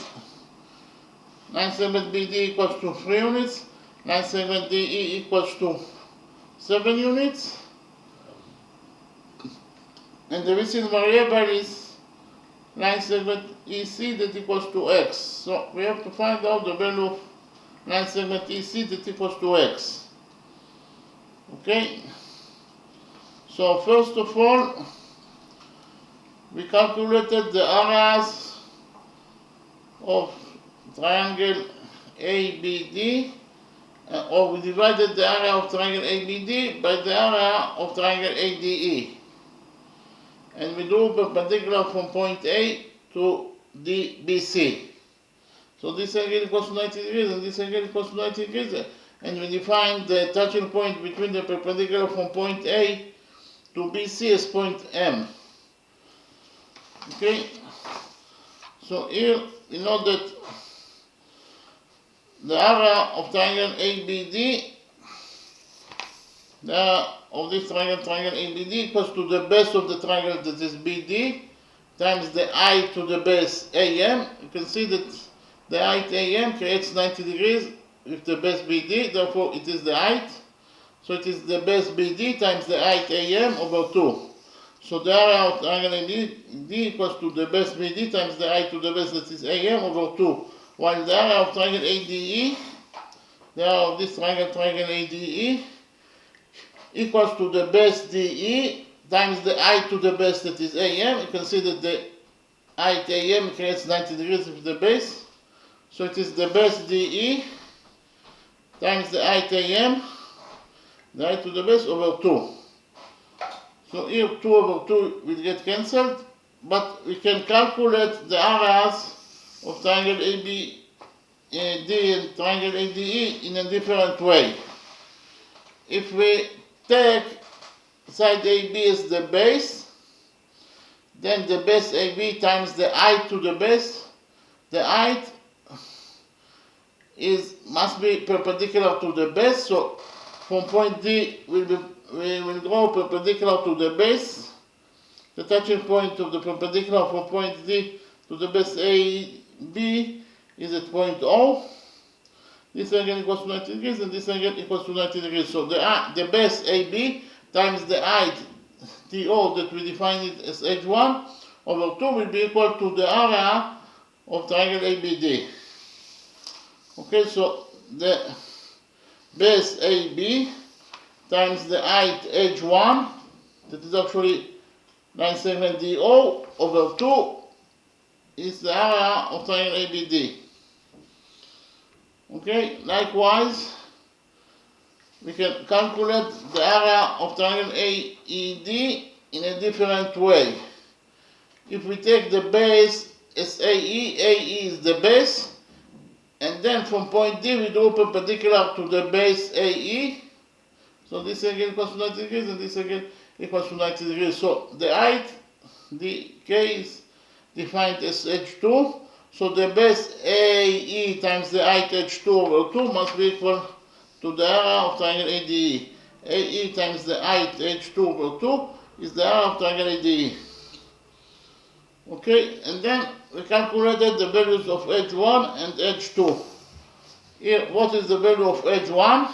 9 segment BD equals to 3 units, 9 segment DE equals to 7 units, and the missing variable is 9 segment EC that equals to x. So we have to find out the value of 9 segment EC that equals to x. Okay? So first of all, we calculated the areas of triangle ABD, or we divided the area of triangle ABD by the area of triangle ADE. And we drew perpendicular from point A to DBC. So this angle equals to 90 degrees and this angle equals to 90 degrees. And we define the touching point between the perpendicular from point A to BC as point M. Okay? So here we know that the area of triangle ABD, the area of this triangle ABD equals to the base of the triangle that is BD times the height to the base AM. You can see that the height AM creates 90 degrees with the base BD, therefore it is the height. So it is the base BD times the height AM over 2. So the area of triangle ABD equals to the base BD times the height to the base that is AM over 2. While the area of triangle ADE, the area of this triangle ADE, equals to the base DE times the height to the base that is AM. You can see that the height AM creates 90 degrees with the base. So it is the base DE times the height AM, the height to the base over 2. So here 2 over 2 will get cancelled, but we can calculate the areas of triangle ABD and triangle ADE in a different way. If we take side AB as the base, then the base AB times the height to the base. The height must be perpendicular to the base, so from point D we will go perpendicular to the base, The touching point of the perpendicular from point D to the base AB is at point O. This angle equals to 90 degrees and this angle equals to 90 degrees. So the base AB times the height TO that we define it as H1 over 2 will be equal to the area of triangle ABD. Okay, so the base AB times the height H1, that is actually 97 DO over 2, is the area of triangle ABD. Okay, likewise, we can calculate the area of triangle AED in a different way. If we take the base as AE, AE is the base, and then from point D we do perpendicular to the base AE. So this angle equals to 90 degrees and this angle equals to 90 degrees. So the height, the K is defined as H2. So the base AE times the height H2 over 2 must be equal to the area of triangle ADE. AE times the height H2 over 2 is the area of triangle ADE. Okay, and then we calculated the values of H1 and H2. Here, what is the value of H1?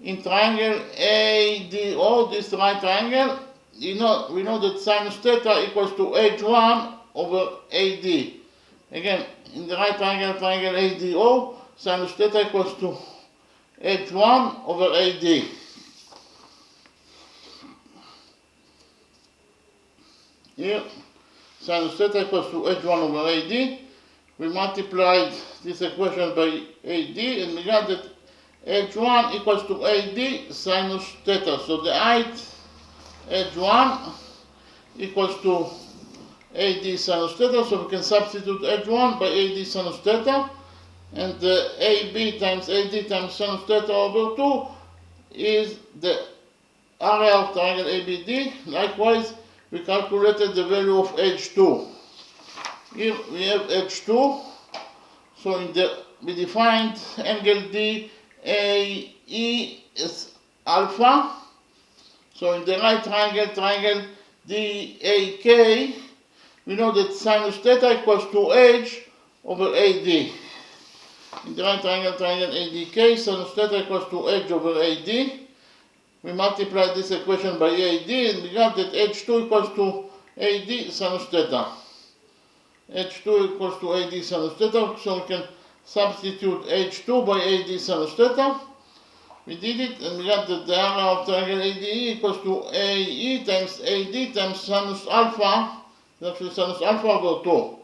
In triangle ADO, this right triangle, we know that sinus theta equals to H1 over AD. Again, in the right triangle, triangle ADO, sinus theta equals to H1 over AD. Here, sinus theta equals to H1 over AD. We multiplied this equation by AD and we got that H1 equals to AD sinus theta. So the height H1 equals to AD sinus theta. So we can substitute H1 by AD sinus theta. And the AB times AD times sinus theta over 2 is the area of triangle ABD. Likewise, we calculated the value of H2. Here we have H2. So we defined angle DAE as alpha. So in the right triangle, triangle DAK, we know that sinus theta equals to H over AD. In the right triangle, triangle ADK, sinus theta equals to H over AD. We multiply this equation by AD and we got that H2 equals to AD sinus theta. H2 equals to AD sinus theta, so we can substitute H2 by AD sinus theta. We did it and we got that the area of triangle ADE equals to AE times AD times sinus alpha, actually sinus alpha over 2.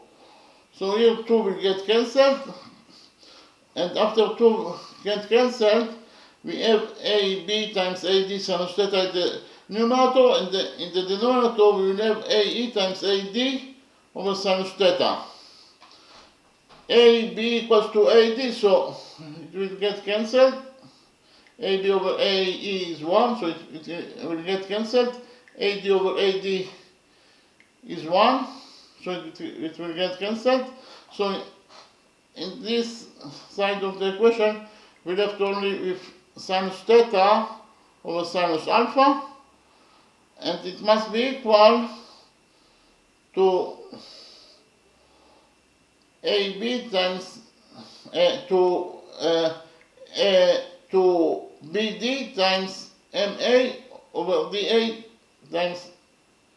So here 2 will get cancelled, and after 2 get cancelled, we have AB times AD sinus theta in the numerator, and in the denominator we will have AE times AD over sinus theta. AB equals to AD, so it will get cancelled. AB over AE is 1, so it will get cancelled. AD over AD is 1, so it will get cancelled. So in this side of the equation, we left only with sinus theta over sinus alpha, and it must be equal to AB times to BD times MA over DA times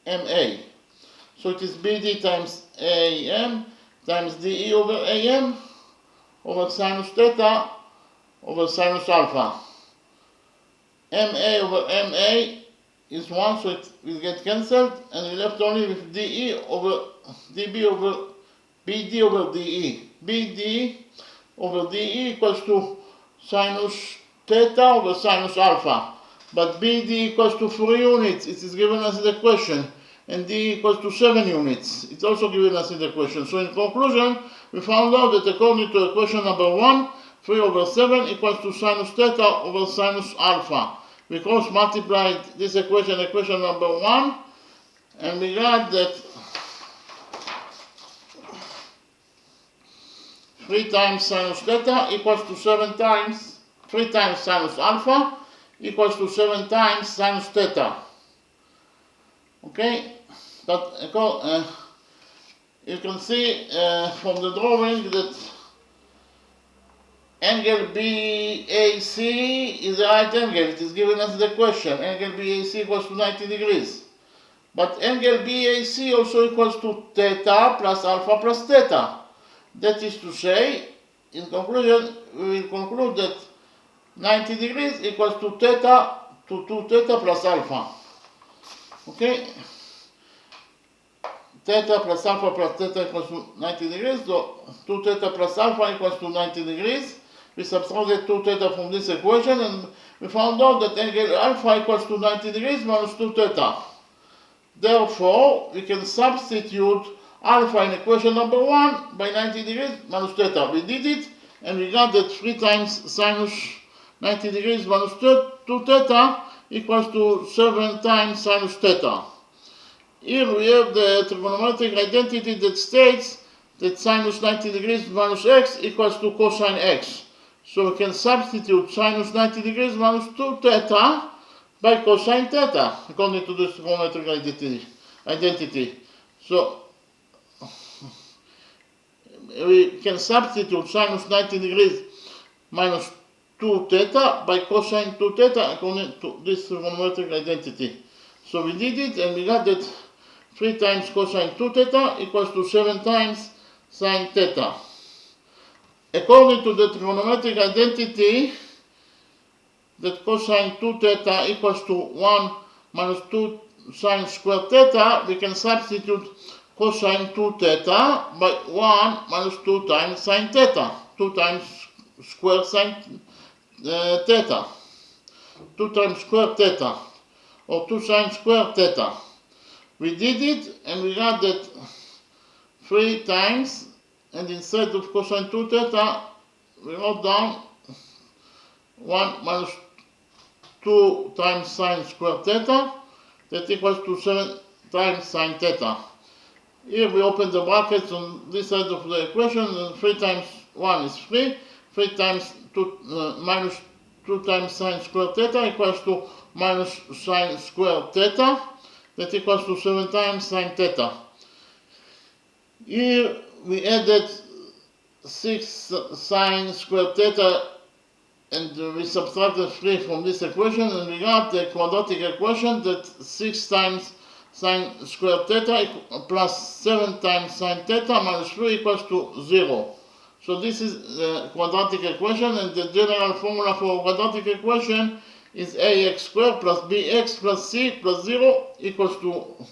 MA. So it is BD times AM times DE over AM over sinus theta over sinus alpha. MA over MA is 1, so it will get cancelled, and we left only with DE over DB over BD over DE. BD over DE equals to sinus theta over sinus alpha. But BD equals to 4 units, it is given us in the question, and DE equals to 7 units. It's also given us in the question. So in conclusion, we found out that according to equation number 1, 3 over 7 equals to sinus theta over sinus alpha. We cross multiplied this equation number 1, and we got that 3 times sinus theta equals to 7 times, 3 times sinus alpha equals to 7 times sinus theta. Okay, but you can see from the drawing that angle BAC is a right angle. It is given us the question. Angle BAC equals to 90 degrees. But angle BAC also equals to theta plus alpha plus theta. That is to say, in conclusion, we will conclude that 90 degrees equals to theta to 2 theta plus alpha. Okay? Theta plus alpha plus theta equals to 90 degrees. So 2 theta plus alpha equals to 90 degrees. We subtracted 2 theta from this equation and we found out that angle alpha equals to 90 degrees minus 2 theta. Therefore, we can substitute alpha in equation number 1 by 90 degrees minus theta. We did it and we got that 3 times sinus 90 degrees minus 2 theta equals to 7 times sinus theta. Here we have the trigonometric identity that states that sinus 90 degrees minus x equals to cosine x. So we can substitute sinus 90 degrees minus 2 theta by cosine theta according to this trigonometric identity. So we can substitute sinus 90 degrees minus 2 theta by cosine 2 theta according to this trigonometric identity. So we did it and we got that 3 times cosine 2 theta equals to 7 times sine theta. According to the trigonometric identity, that cosine 2 theta equals to 1 minus 2 sine squared theta, we can substitute cosine 2 theta by 1 minus 2 times sine theta, 2 times squared sine theta, 2 times squared theta, or 2 sine squared theta. We did it and we got that 3 times, and instead of cosine 2 theta, we wrote down 1 minus 2 times sine squared theta, that equals to 7 times sine theta. Here we open the brackets on this side of the equation, and 3 times 1 is 3, 3 times 2 minus 2 times sine squared theta equals to minus sine squared theta, that equals to 7 times sine theta. Here we added 6 sine squared theta and we subtracted 3 from this equation and we got the quadratic equation that 6 times sine squared theta plus 7 times sine theta minus 3 equals to 0. So this is the quadratic equation, and the general formula for quadratic equation is ax squared plus bx plus c plus 0 equals to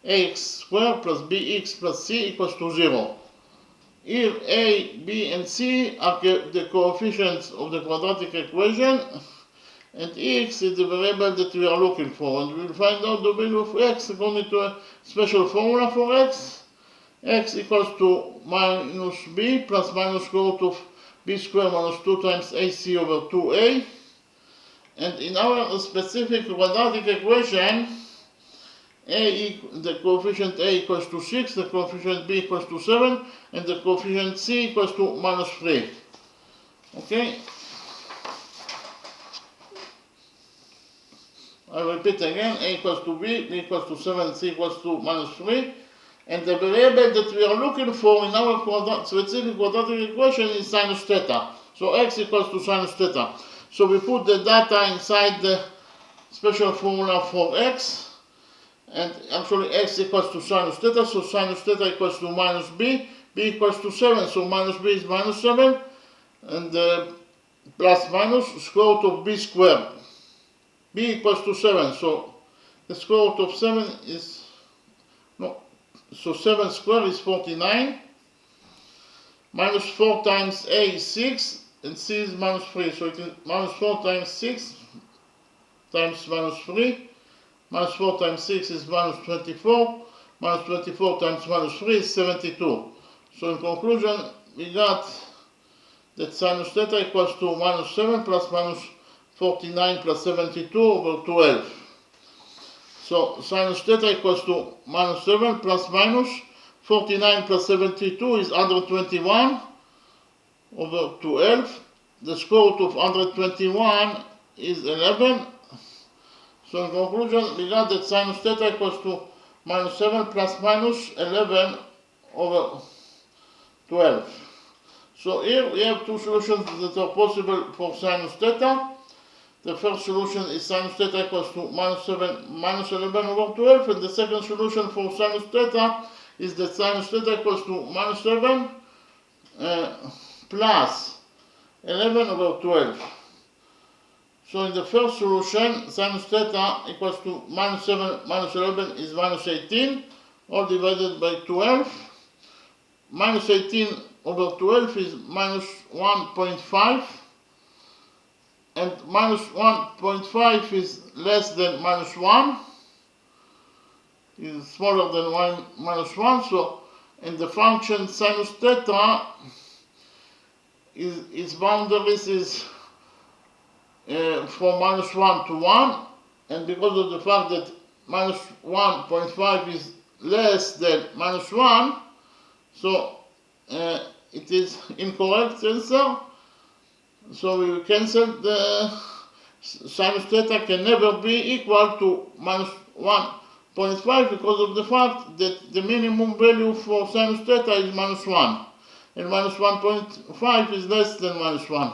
ax squared plus bx plus c equals to 0. Here a, b and c are the coefficients of the quadratic equation, and x is the variable that we are looking for, and we will find out the value of x according to a special formula for x. X equals to minus b plus minus square root of b squared minus 2 times ac over 2a. And in our specific quadratic equation, the coefficient a equals to 6, the coefficient b equals to 7, and the coefficient c equals to minus 3. Okay? I repeat again, a equals to b equals to 7, c equals to minus 3. And the variable that we are looking for in our specific quadratic equation is sinus theta. So x equals to sinus theta. So we put the data inside the special formula for x. And actually x equals to sinus theta. So sinus theta equals to minus b. B equals to 7. So minus b is minus 7. And plus minus square root of b squared. B equals to 7. So the square root of 7 is... no. So 7 squared is 49, minus 4 times a is 6, and c is minus 3. So it is minus 4 times 6 times minus 3, minus 4 times 6 is minus 24, minus 24 times minus 3 is 72. So in conclusion, we got that sinus theta equals to minus 7 plus minus 49 plus 72 over 12. So sinus theta equals to minus 7 plus minus 49 plus 72 is 121 over 12. The square root of 121 is 11. So in conclusion, we got that sinus theta equals to minus 7 plus minus 11 over 12. So here we have two solutions that are possible for sinus theta. The first solution is sinus theta equals to minus 7 minus 11 over 12, and the second solution for sinus theta is that sinus theta equals to minus 7 plus 11 over 12. So in the first solution, sinus theta equals to minus 7 minus 11 is minus 18, all divided by 12. Minus 18 over 12 is minus 1.5, and minus 1.5 is less than minus 1, is smaller than 1 minus 1, so in the function sinus theta, its boundaries is from minus 1 to 1, and because of the fact that minus 1.5 is less than minus 1, so it is incorrect answer. So we will cancel the sinus theta can never be equal to minus 1.5 because of the fact that the minimum value for sinus theta is minus 1, and minus 1.5 is less than minus 1.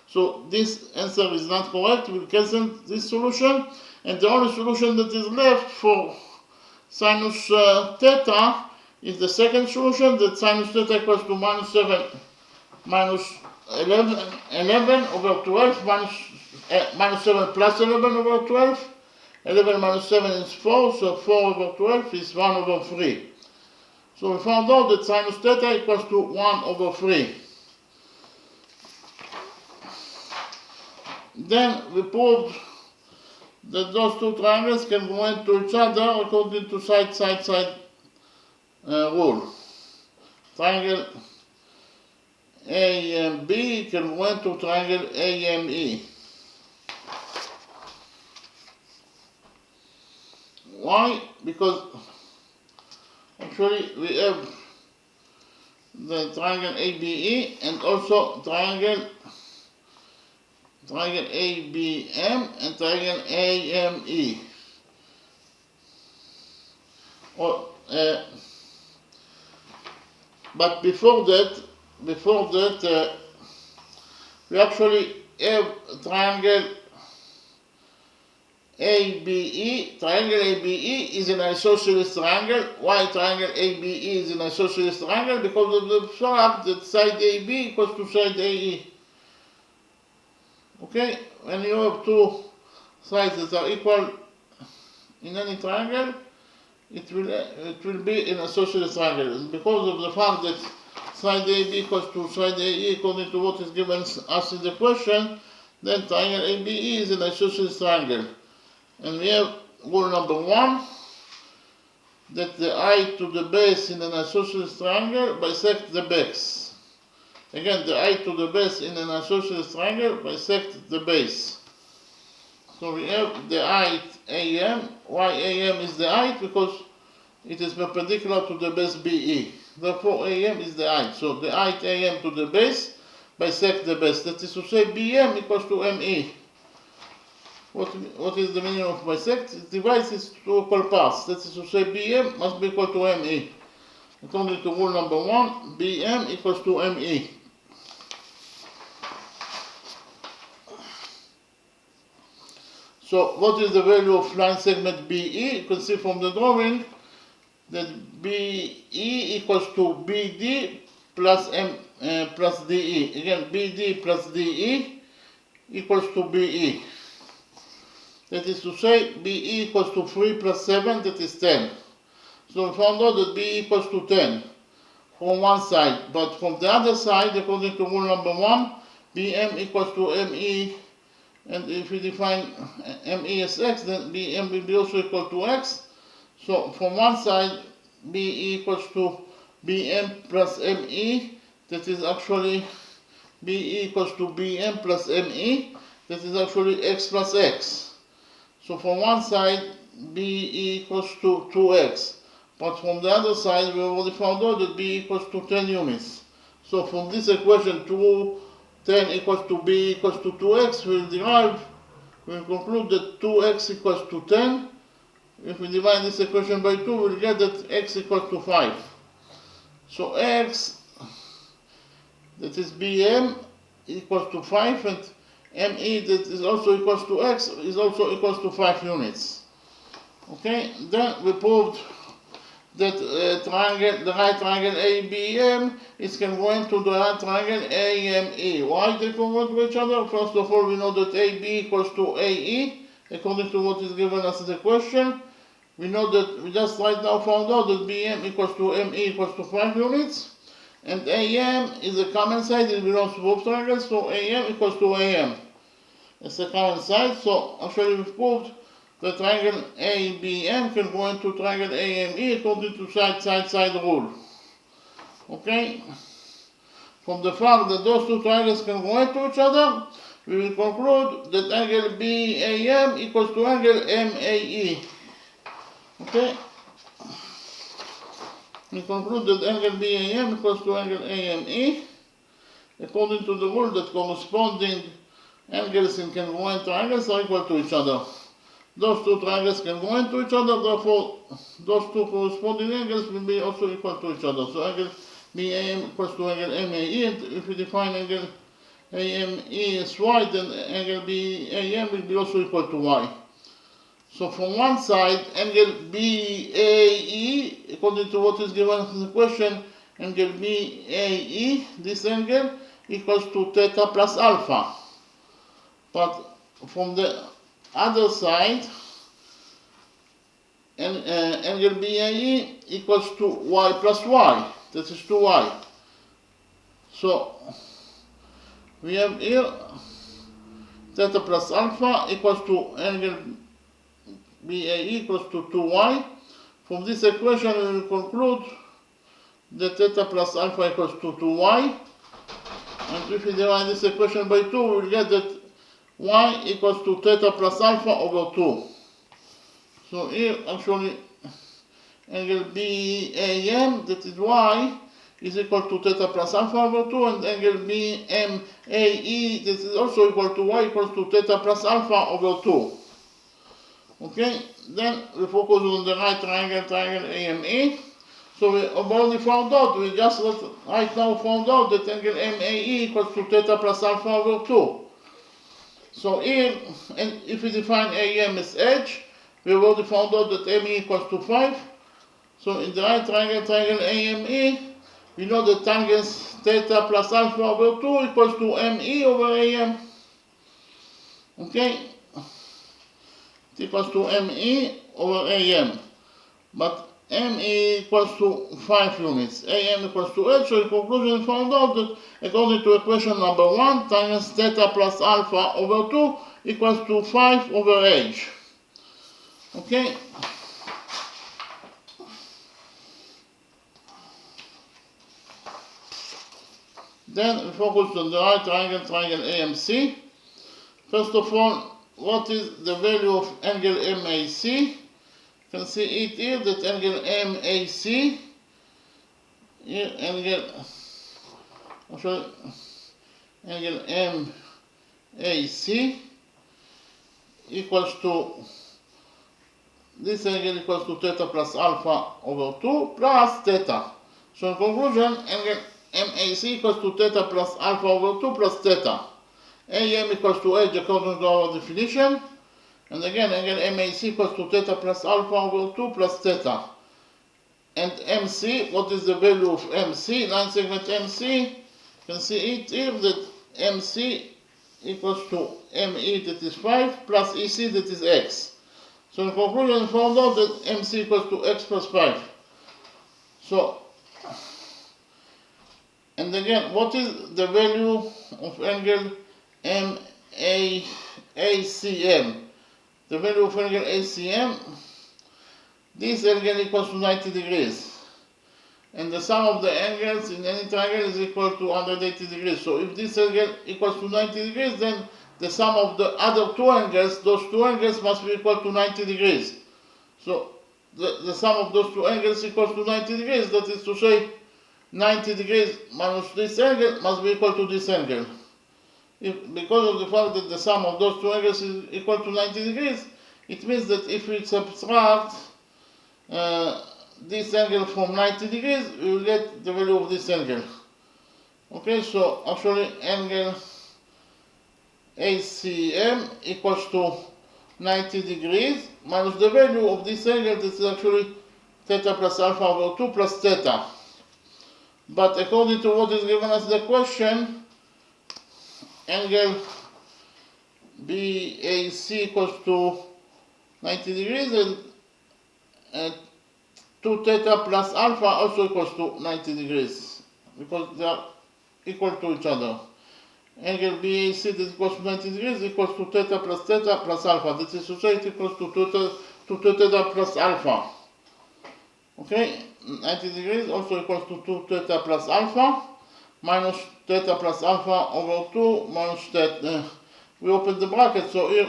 So this answer is not correct. We'll cancel this solution, and the only solution that is left for sinus theta is the second solution, that sinus theta equals to minus 7 minus 11 over 12 minus 7 plus 11 over 12. 11 minus 7 is 4, so 4 over 12 is 1 over 3. So we found out that sinus theta equals to 1 over 3. Then we proved that those two triangles can go into each other according to side rule. Triangle AMB can go into triangle AME. Why? Because actually we have the triangle ABE and also triangle ABM and triangle AME. But before that, we actually have triangle ABE. Triangle ABE is an isosceles triangle. Why triangle ABE is an isosceles triangle? Because of the fact that side AB equals to side AE. Okay, when you have two sides that are equal in any triangle, it will be an isosceles triangle. And because of the fact that side AB equals to side AE according to what is given us in the question, then triangle ABE is an isosceles triangle. And we have rule number 1, that the height to the base in an isosceles triangle bisects the base. Again, the height to the base in an isosceles triangle bisects the base. So we have the height AM. Why AM is the height? Because it is perpendicular to the base BE. Therefore, AM is the height. So the height AM to the base bisects the base. That is to say, BM equals to ME. What is the meaning of bisect? It divides it to equal parts. That is to say, BM must be equal to ME. According to rule number 1, BM equals to ME. So what is the value of line segment BE? You can see from the drawing that BE equals to BD plus plus DE. Again, BD plus DE equals to BE. That is to say, BE equals to 3 plus 7, that is 10. So we found out that BE equals to 10 from one side, but from the other side, according to rule number 1, BM equals to ME, and if we define ME as X, then BM will be also equal to X. So from one side, BE equals to BM plus ME, that is actually BE equals to BM plus ME, that is actually X plus X. So from one side, BE equals to 2x, but from the other side, we already found out that B equals to 10 units. So from this equation, 10 equals to B equals to 2x, we'll conclude that 2x equals to 10, if we divide this equation by 2, we'll get that x equals to 5. So x, that is bm, equals to 5, and me, that is also equals to x, is also equals to 5 units. Okay, then we proved that the right triangle ABM is congruent to the right triangle AME. Why they congruent to each other? First of all, we know that AB equals to AE, according to what is given us in the question. We know that we just right now found out that BM equals to ME equals to 5 units. And AM is a common side, it belongs to both triangles, so AM equals to AM. It's a common side, so actually we've proved the triangle ABM congruent to triangle AME according to side rule. Okay? From the fact that those two triangles congruent to each other, we will conclude that angle BAM equals to angle MAE. Okay? We conclude that angle BAM equals to angle AME according to the rule that corresponding angles in congruent triangles are equal to each other. Those two triangles congruent to each other, therefore those two corresponding angles will be also equal to each other. So angle BAM equals to angle MAE, and if we define angle AME as y, then angle BAM will be also equal to y. So from one side, angle BAE, according to what is given in the question, angle BAE, this angle, equals to theta plus alpha. But from the other side, angle BAE equals to y plus y, that is 2y. So we have here theta plus alpha equals to angle BAE equals to 2y. From this equation we will conclude that theta plus alpha equals to 2y. And if we divide this equation by 2, we will get that y equals to theta plus alpha over 2. So here actually angle BAM, that is y, is equal to theta plus alpha over 2, and angle BMAE, that is also equal to y, equals to theta plus alpha over 2. Okay, then we focus on the right triangle AME. So we have already found out, we just right now found out that angle MAE equals to theta plus alpha over 2. So here, and if we define AM as h, we have already found out that ME equals to 5. So in the right triangle AME, we know that tangents theta plus alpha over 2 equals to ME over AM. Okay? It equals to ME over AM. But ME equals to 5 units. AM equals to h. So in conclusion, we found out that according to equation number 1, tangents theta plus alpha over 2 equals to 5 over h. Okay? Then we focus on the right triangle AMC. First of all, what is the value of angle MAC? You can see it here that angle MAC, here angle MAC equals to, this angle equals to theta plus alpha over 2 plus theta. So in conclusion, angle MAC equals to theta plus alpha over 2 plus theta. AM equals to h according to our definition. And again, angle MAC equals to theta plus alpha over 2 plus theta. And MC, what is the value of MC? Line segment MC, you can see it here that MC equals to ME, that is 5, plus EC, that is x. So in conclusion, we found out that MC equals to x plus 5. So, and again, what is the value of angle ACM? The value of angle ACM, this angle equals to 90 degrees. And the sum of the angles in any triangle is equal to 180 degrees. So if this angle equals to 90 degrees, then the sum of the other two angles, those two angles must be equal to 90 degrees. So the sum of those two angles equals to 90 degrees. That is to say, 90 degrees minus this angle must be equal to this angle. Because of the fact that the sum of those two angles is equal to 90 degrees, It means that if we subtract this angle from 90 degrees, we will get the value of this angle. Okay, so actually angle ACM equals to 90 degrees minus the value of this angle, this is actually theta plus alpha over 2 plus theta. But according to what is given us the question, angle BAC equals to 90 degrees and 2 theta plus alpha also equals to 90 degrees because they are equal to each other. Angle BAC that equals to 90 degrees equals to theta plus alpha. This is to say it equals to 2 theta plus alpha. Okay, 90 degrees also equals to 2 theta plus alpha minus theta plus alpha over 2 minus theta. We open the bracket, so here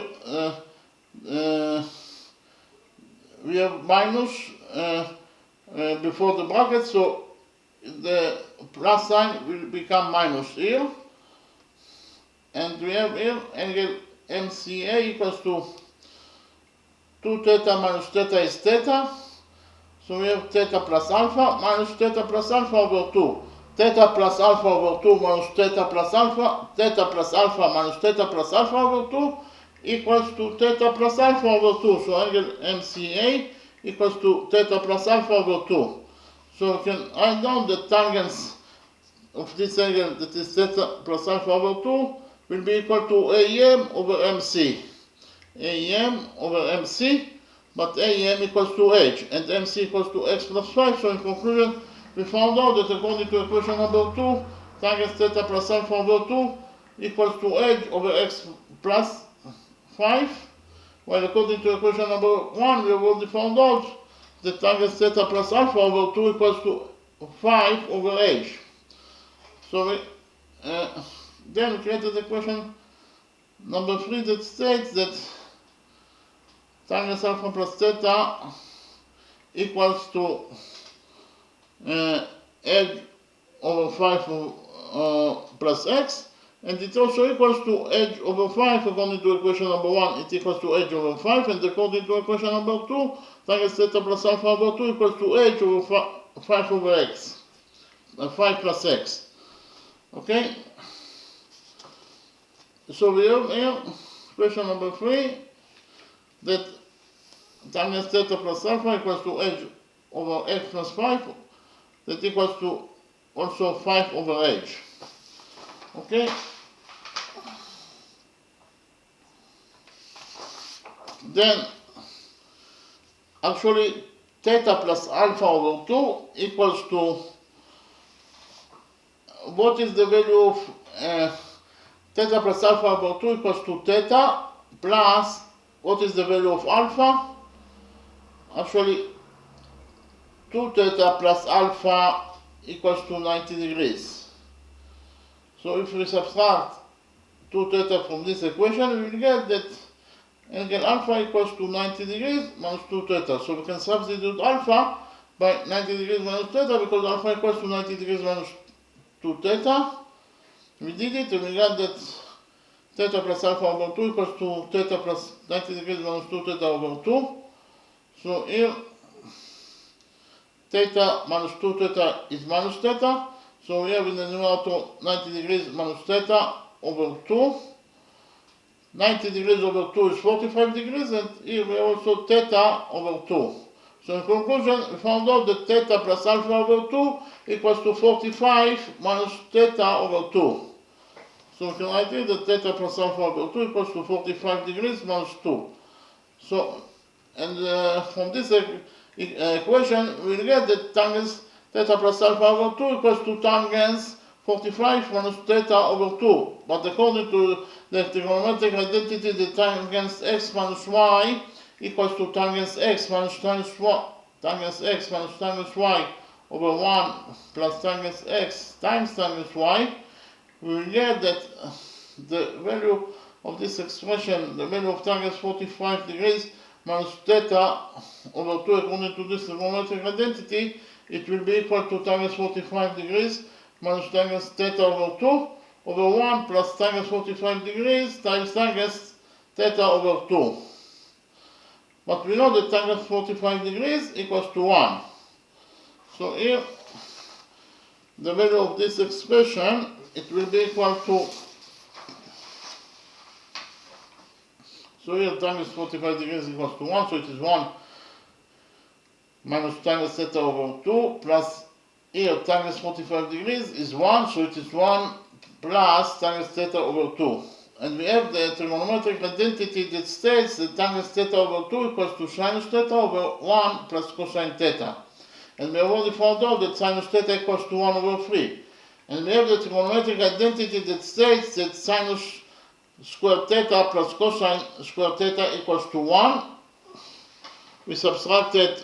we have minus before the bracket, so the plus sign will become minus here. And we have here angle MCA equals to 2 theta minus theta is theta. So we have theta plus alpha minus theta plus alpha over 2. Theta plus alpha over 2 minus theta plus alpha minus theta plus alpha over 2 equals to theta plus alpha over 2. So angle MCA equals to theta plus alpha over 2. So we can write down the tangents of this angle, that is theta plus alpha over 2, will be equal to AM over MC. AM over MC, but AM equals to H and MC equals to X plus 5. So in conclusion, we found out that according to equation number 2, tangent theta plus alpha over 2 equals to H over X plus 5. While according to equation number 1, we have already found out that tangent theta plus alpha over 2 equals to 5 over H. So we then we created equation number 3 that states that tangent alpha plus theta equals to H over 5 plus X, and it also equals to H over 5 according to equation number 1, it equals to H over 5, and according to equation number 2, tangent theta plus alpha over 2 equals to H over 5 over X, 5 plus X. Okay? So we have here equation number 3 that tangent theta plus alpha equals to H over X plus 5, that equals to also 5 over H. Okay? Then actually theta plus alpha over 2 equals to, what is the value of theta plus alpha over 2 equals to theta plus, what is the value of alpha? Actually 2 theta plus alpha equals to 90 degrees. So if we subtract 2 theta from this equation, we will get that angle alpha equals to 90 degrees minus 2 theta. So we can substitute alpha by 90 degrees minus theta because alpha equals to 90 degrees minus 2 theta. We did it and we got that theta plus alpha over 2 equals to theta plus 90 degrees minus 2 theta over 2. So here theta minus 2 theta is minus theta. So we have in the numerator 90 degrees minus theta over 2. 90 degrees over 2 is 45 degrees, and here we have also theta over 2. So in conclusion, we found out that theta plus alpha over 2 equals to 45 minus theta over 2. So we can write here that theta plus alpha over 2 equals to 45 degrees minus 2. So, and from this equation, we will get that tangents theta plus alpha over 2 equals to tangents 45 minus theta over 2. But according to the trigonometric identity, the tangents x minus y equals to tangents x minus tangents y, tangents x minus tangents y over 1 plus tangents x times tangents y. We will get that the value of this expression, the value of tangents 45 degrees minus theta over 2 according to this trigonometric identity, it will be equal to tangents 45 degrees minus tangents theta over 2 over 1 plus tangents 45 degrees times tangents theta over 2. But we know that tangent 45 degrees equals to 1. So here, the value of this expression, it will be equal to, so here tangent 45 degrees equals to 1, so it is 1 minus tangent theta over 2, plus here tangent 45 degrees is 1, so it is 1 plus tangent theta over 2. And we have the trigonometric identity that states that tangent theta over 2 equals to sinus theta over 1 plus cosine theta. And we have already found out that sinus theta equals to 1 over 3. And we have the trigonometric identity that states that sinus squared theta plus cosine squared theta equals to 1. We subtracted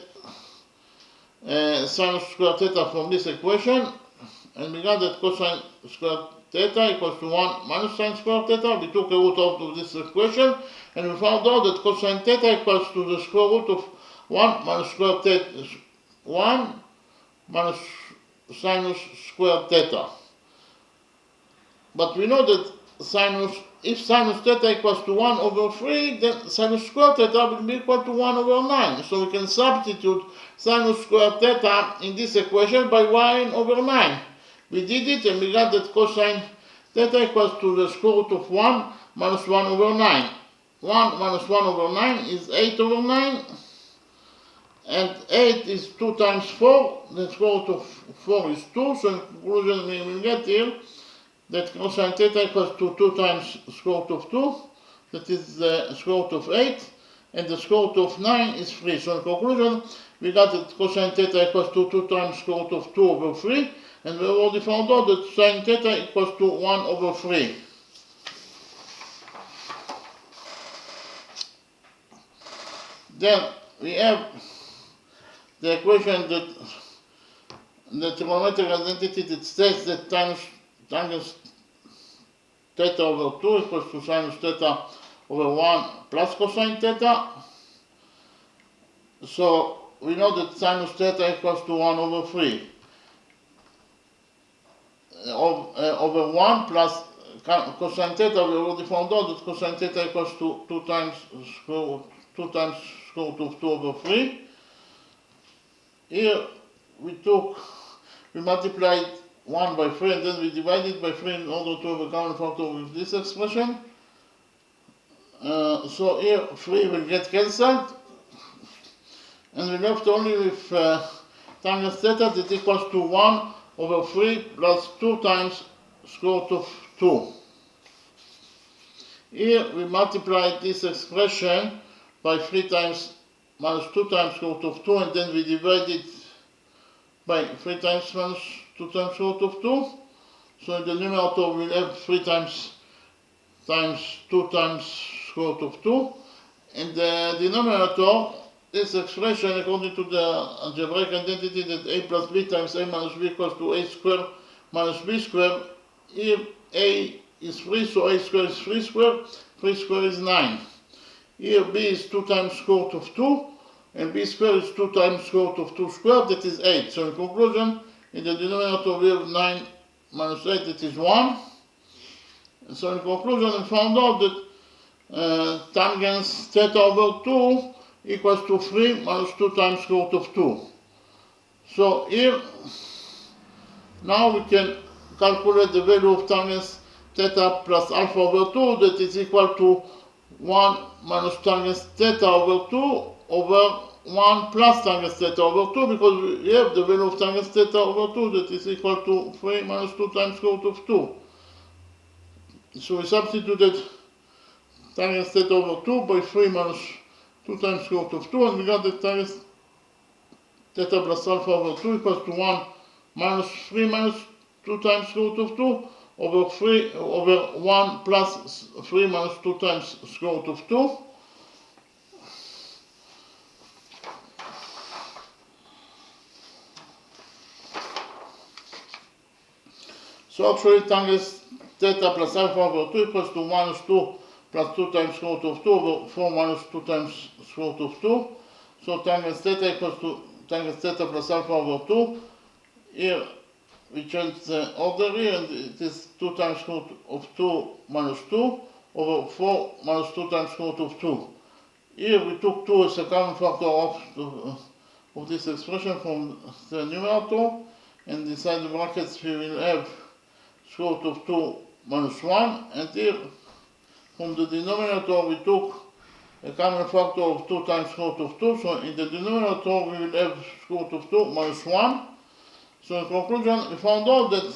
sinus squared theta from this equation, and we got that cosine squared theta equals to 1 minus sine squared theta. We took a root out of this equation, and we found out that cosine theta equals to the square root of 1 minus squared theta, 1 minus sinus squared theta. But we know that if sinus theta equals to 1 over 3, then sinus squared theta will be equal to 1 over 9. So we can substitute sinus squared theta in this equation by 1 over 9. We did it, and we got that cosine theta equals to the square root of 1 minus 1 over 9. 1 minus 1 over 9 is 8 over 9. And 8 is 2 times 4. The square root of 4 is 2. So in conclusion, we will get here that cosine theta equals to 2 times square root of 2. That is the square root of 8. And the square root of 9 is 3. So in conclusion, we got that cosine theta equals to 2 times square root of 2 over 3. And we already found out that sine theta equals to 1 over 3. Then we have the equation that the trigonometric identity that states that tangent theta over 2 equals to sinus theta over 1 plus cosine theta. So we know that sinus theta equals to 1 over 3. Over 1 plus cosine theta, we already found out that cosine theta equals to 2 times square root of 2 over 3. Here we multiplied 1 by 3 and then we divided by 3 in order to have a common factor with this expression. So here 3 will get cancelled, and we're left only with tangent theta that equals to 1 over 3 plus 2 times square root of 2. Here we multiplied this expression by 3 times minus 2 times square root of 2, and then we divide it by 3 times minus 2 times square root of 2. So in the numerator we'll have 3 times 2 times square root of 2. In the denominator, this expression, according to the algebraic identity that a plus b times a minus b equals to a squared minus b squared, here a is 3, so a squared is 3 squared, 3 squared is 9. Here b is 2 times square root of 2, and b squared is 2 times square root of 2 squared, that is 8. So in conclusion, in the denominator we have 9 minus 8, that is 1. And so in conclusion, we found out that tangent theta over 2 equals to 3 minus 2 times square root of 2. So here, now we can calculate the value of tangent theta plus alpha over 2, that is equal to 1 minus tangent theta over 2 over 1 plus tangent theta over 2, because we have the value of tangent theta over 2 that is equal to 3 minus 2 times square root of 2. So we substituted tangent theta over 2 by 3 minus 2 times square root of 2, and we got that tangent theta plus alpha over 2 equals to 1 minus 3 minus 2 times square root of 2 over 1 plus 3 minus 2 times square root of 2. So actually tangent theta plus alpha over 2 equals to minus 2 plus 2 times square root of 2 over 4 minus 2 times square root of 2. So tangent theta equals to tangent theta plus alpha over 2. Here we change the order here, and it is 2 times square root of 2 minus 2 over 4 minus 2 times square root of 2. here we took 2 as a common factor of this expression from the numerator, and inside the brackets we will have square root of 2 minus 1, and here from the denominator we took a common factor of 2 times square root of 2, so in the denominator we will have square root of 2 minus 1. So in conclusion, we found out that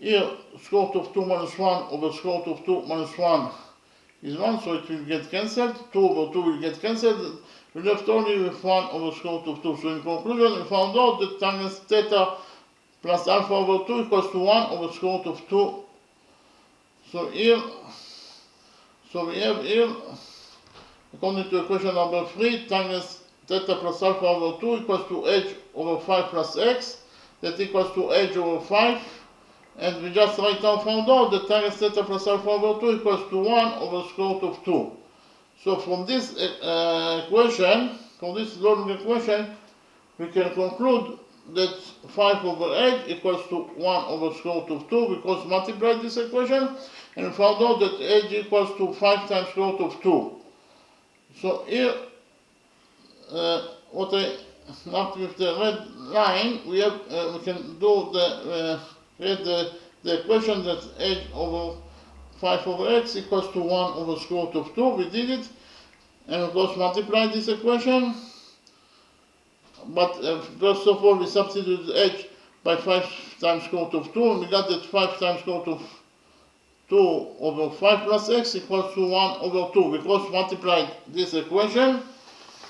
here square root of 2 minus 1 over square root of 2 minus 1 is 1, so it will get cancelled. 2 over 2 will get cancelled. We left only with 1 over square root of 2. So in conclusion, we found out that tangent theta plus alpha over 2 equals to 1 over square root of 2. So we have here, according to equation number 3, tangent theta plus alpha over 2 equals to h over 5 plus x. That equals to h over 5. And we just right now found out that tangent theta plus alpha over 2 equals to 1 over square root of 2. So from this equation, from this long equation, we can conclude that 5 over h equals to 1 over square root of 2, because multiplied this equation, and we found out that h equals to 5 times square root of 2. So here, what I marked with the red line, we can do the equation that h over 5 over x equals to 1 over square root of 2. We did it, and of course multiplied this equation. But first of all, we substituted h by 5 times square root of 2, and we got that 5 times square root of 2 over 5 plus x equals to 1 over 2, because multiplied this equation,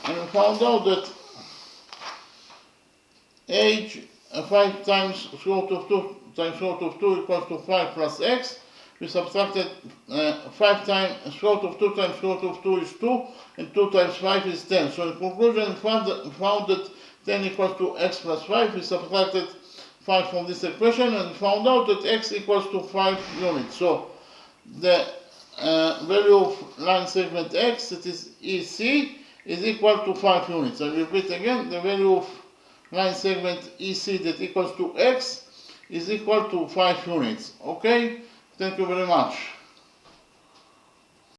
and we found out that h 5 times square root of 2 times square root of 2 equals to 5 plus x. We subtracted 5 times square root of 2 times square root of 2 is 2, and 2 times 5 is 10. So in conclusion, we found that 10 equals to x plus 5. We subtracted 5 from this equation, and we found out that x equals to 5 units. So the value of line segment x, that is EC, is equal to 5 units. I repeat again, the value of line segment EC that equals to x is equal to 5 units. Okay? Thank you very much.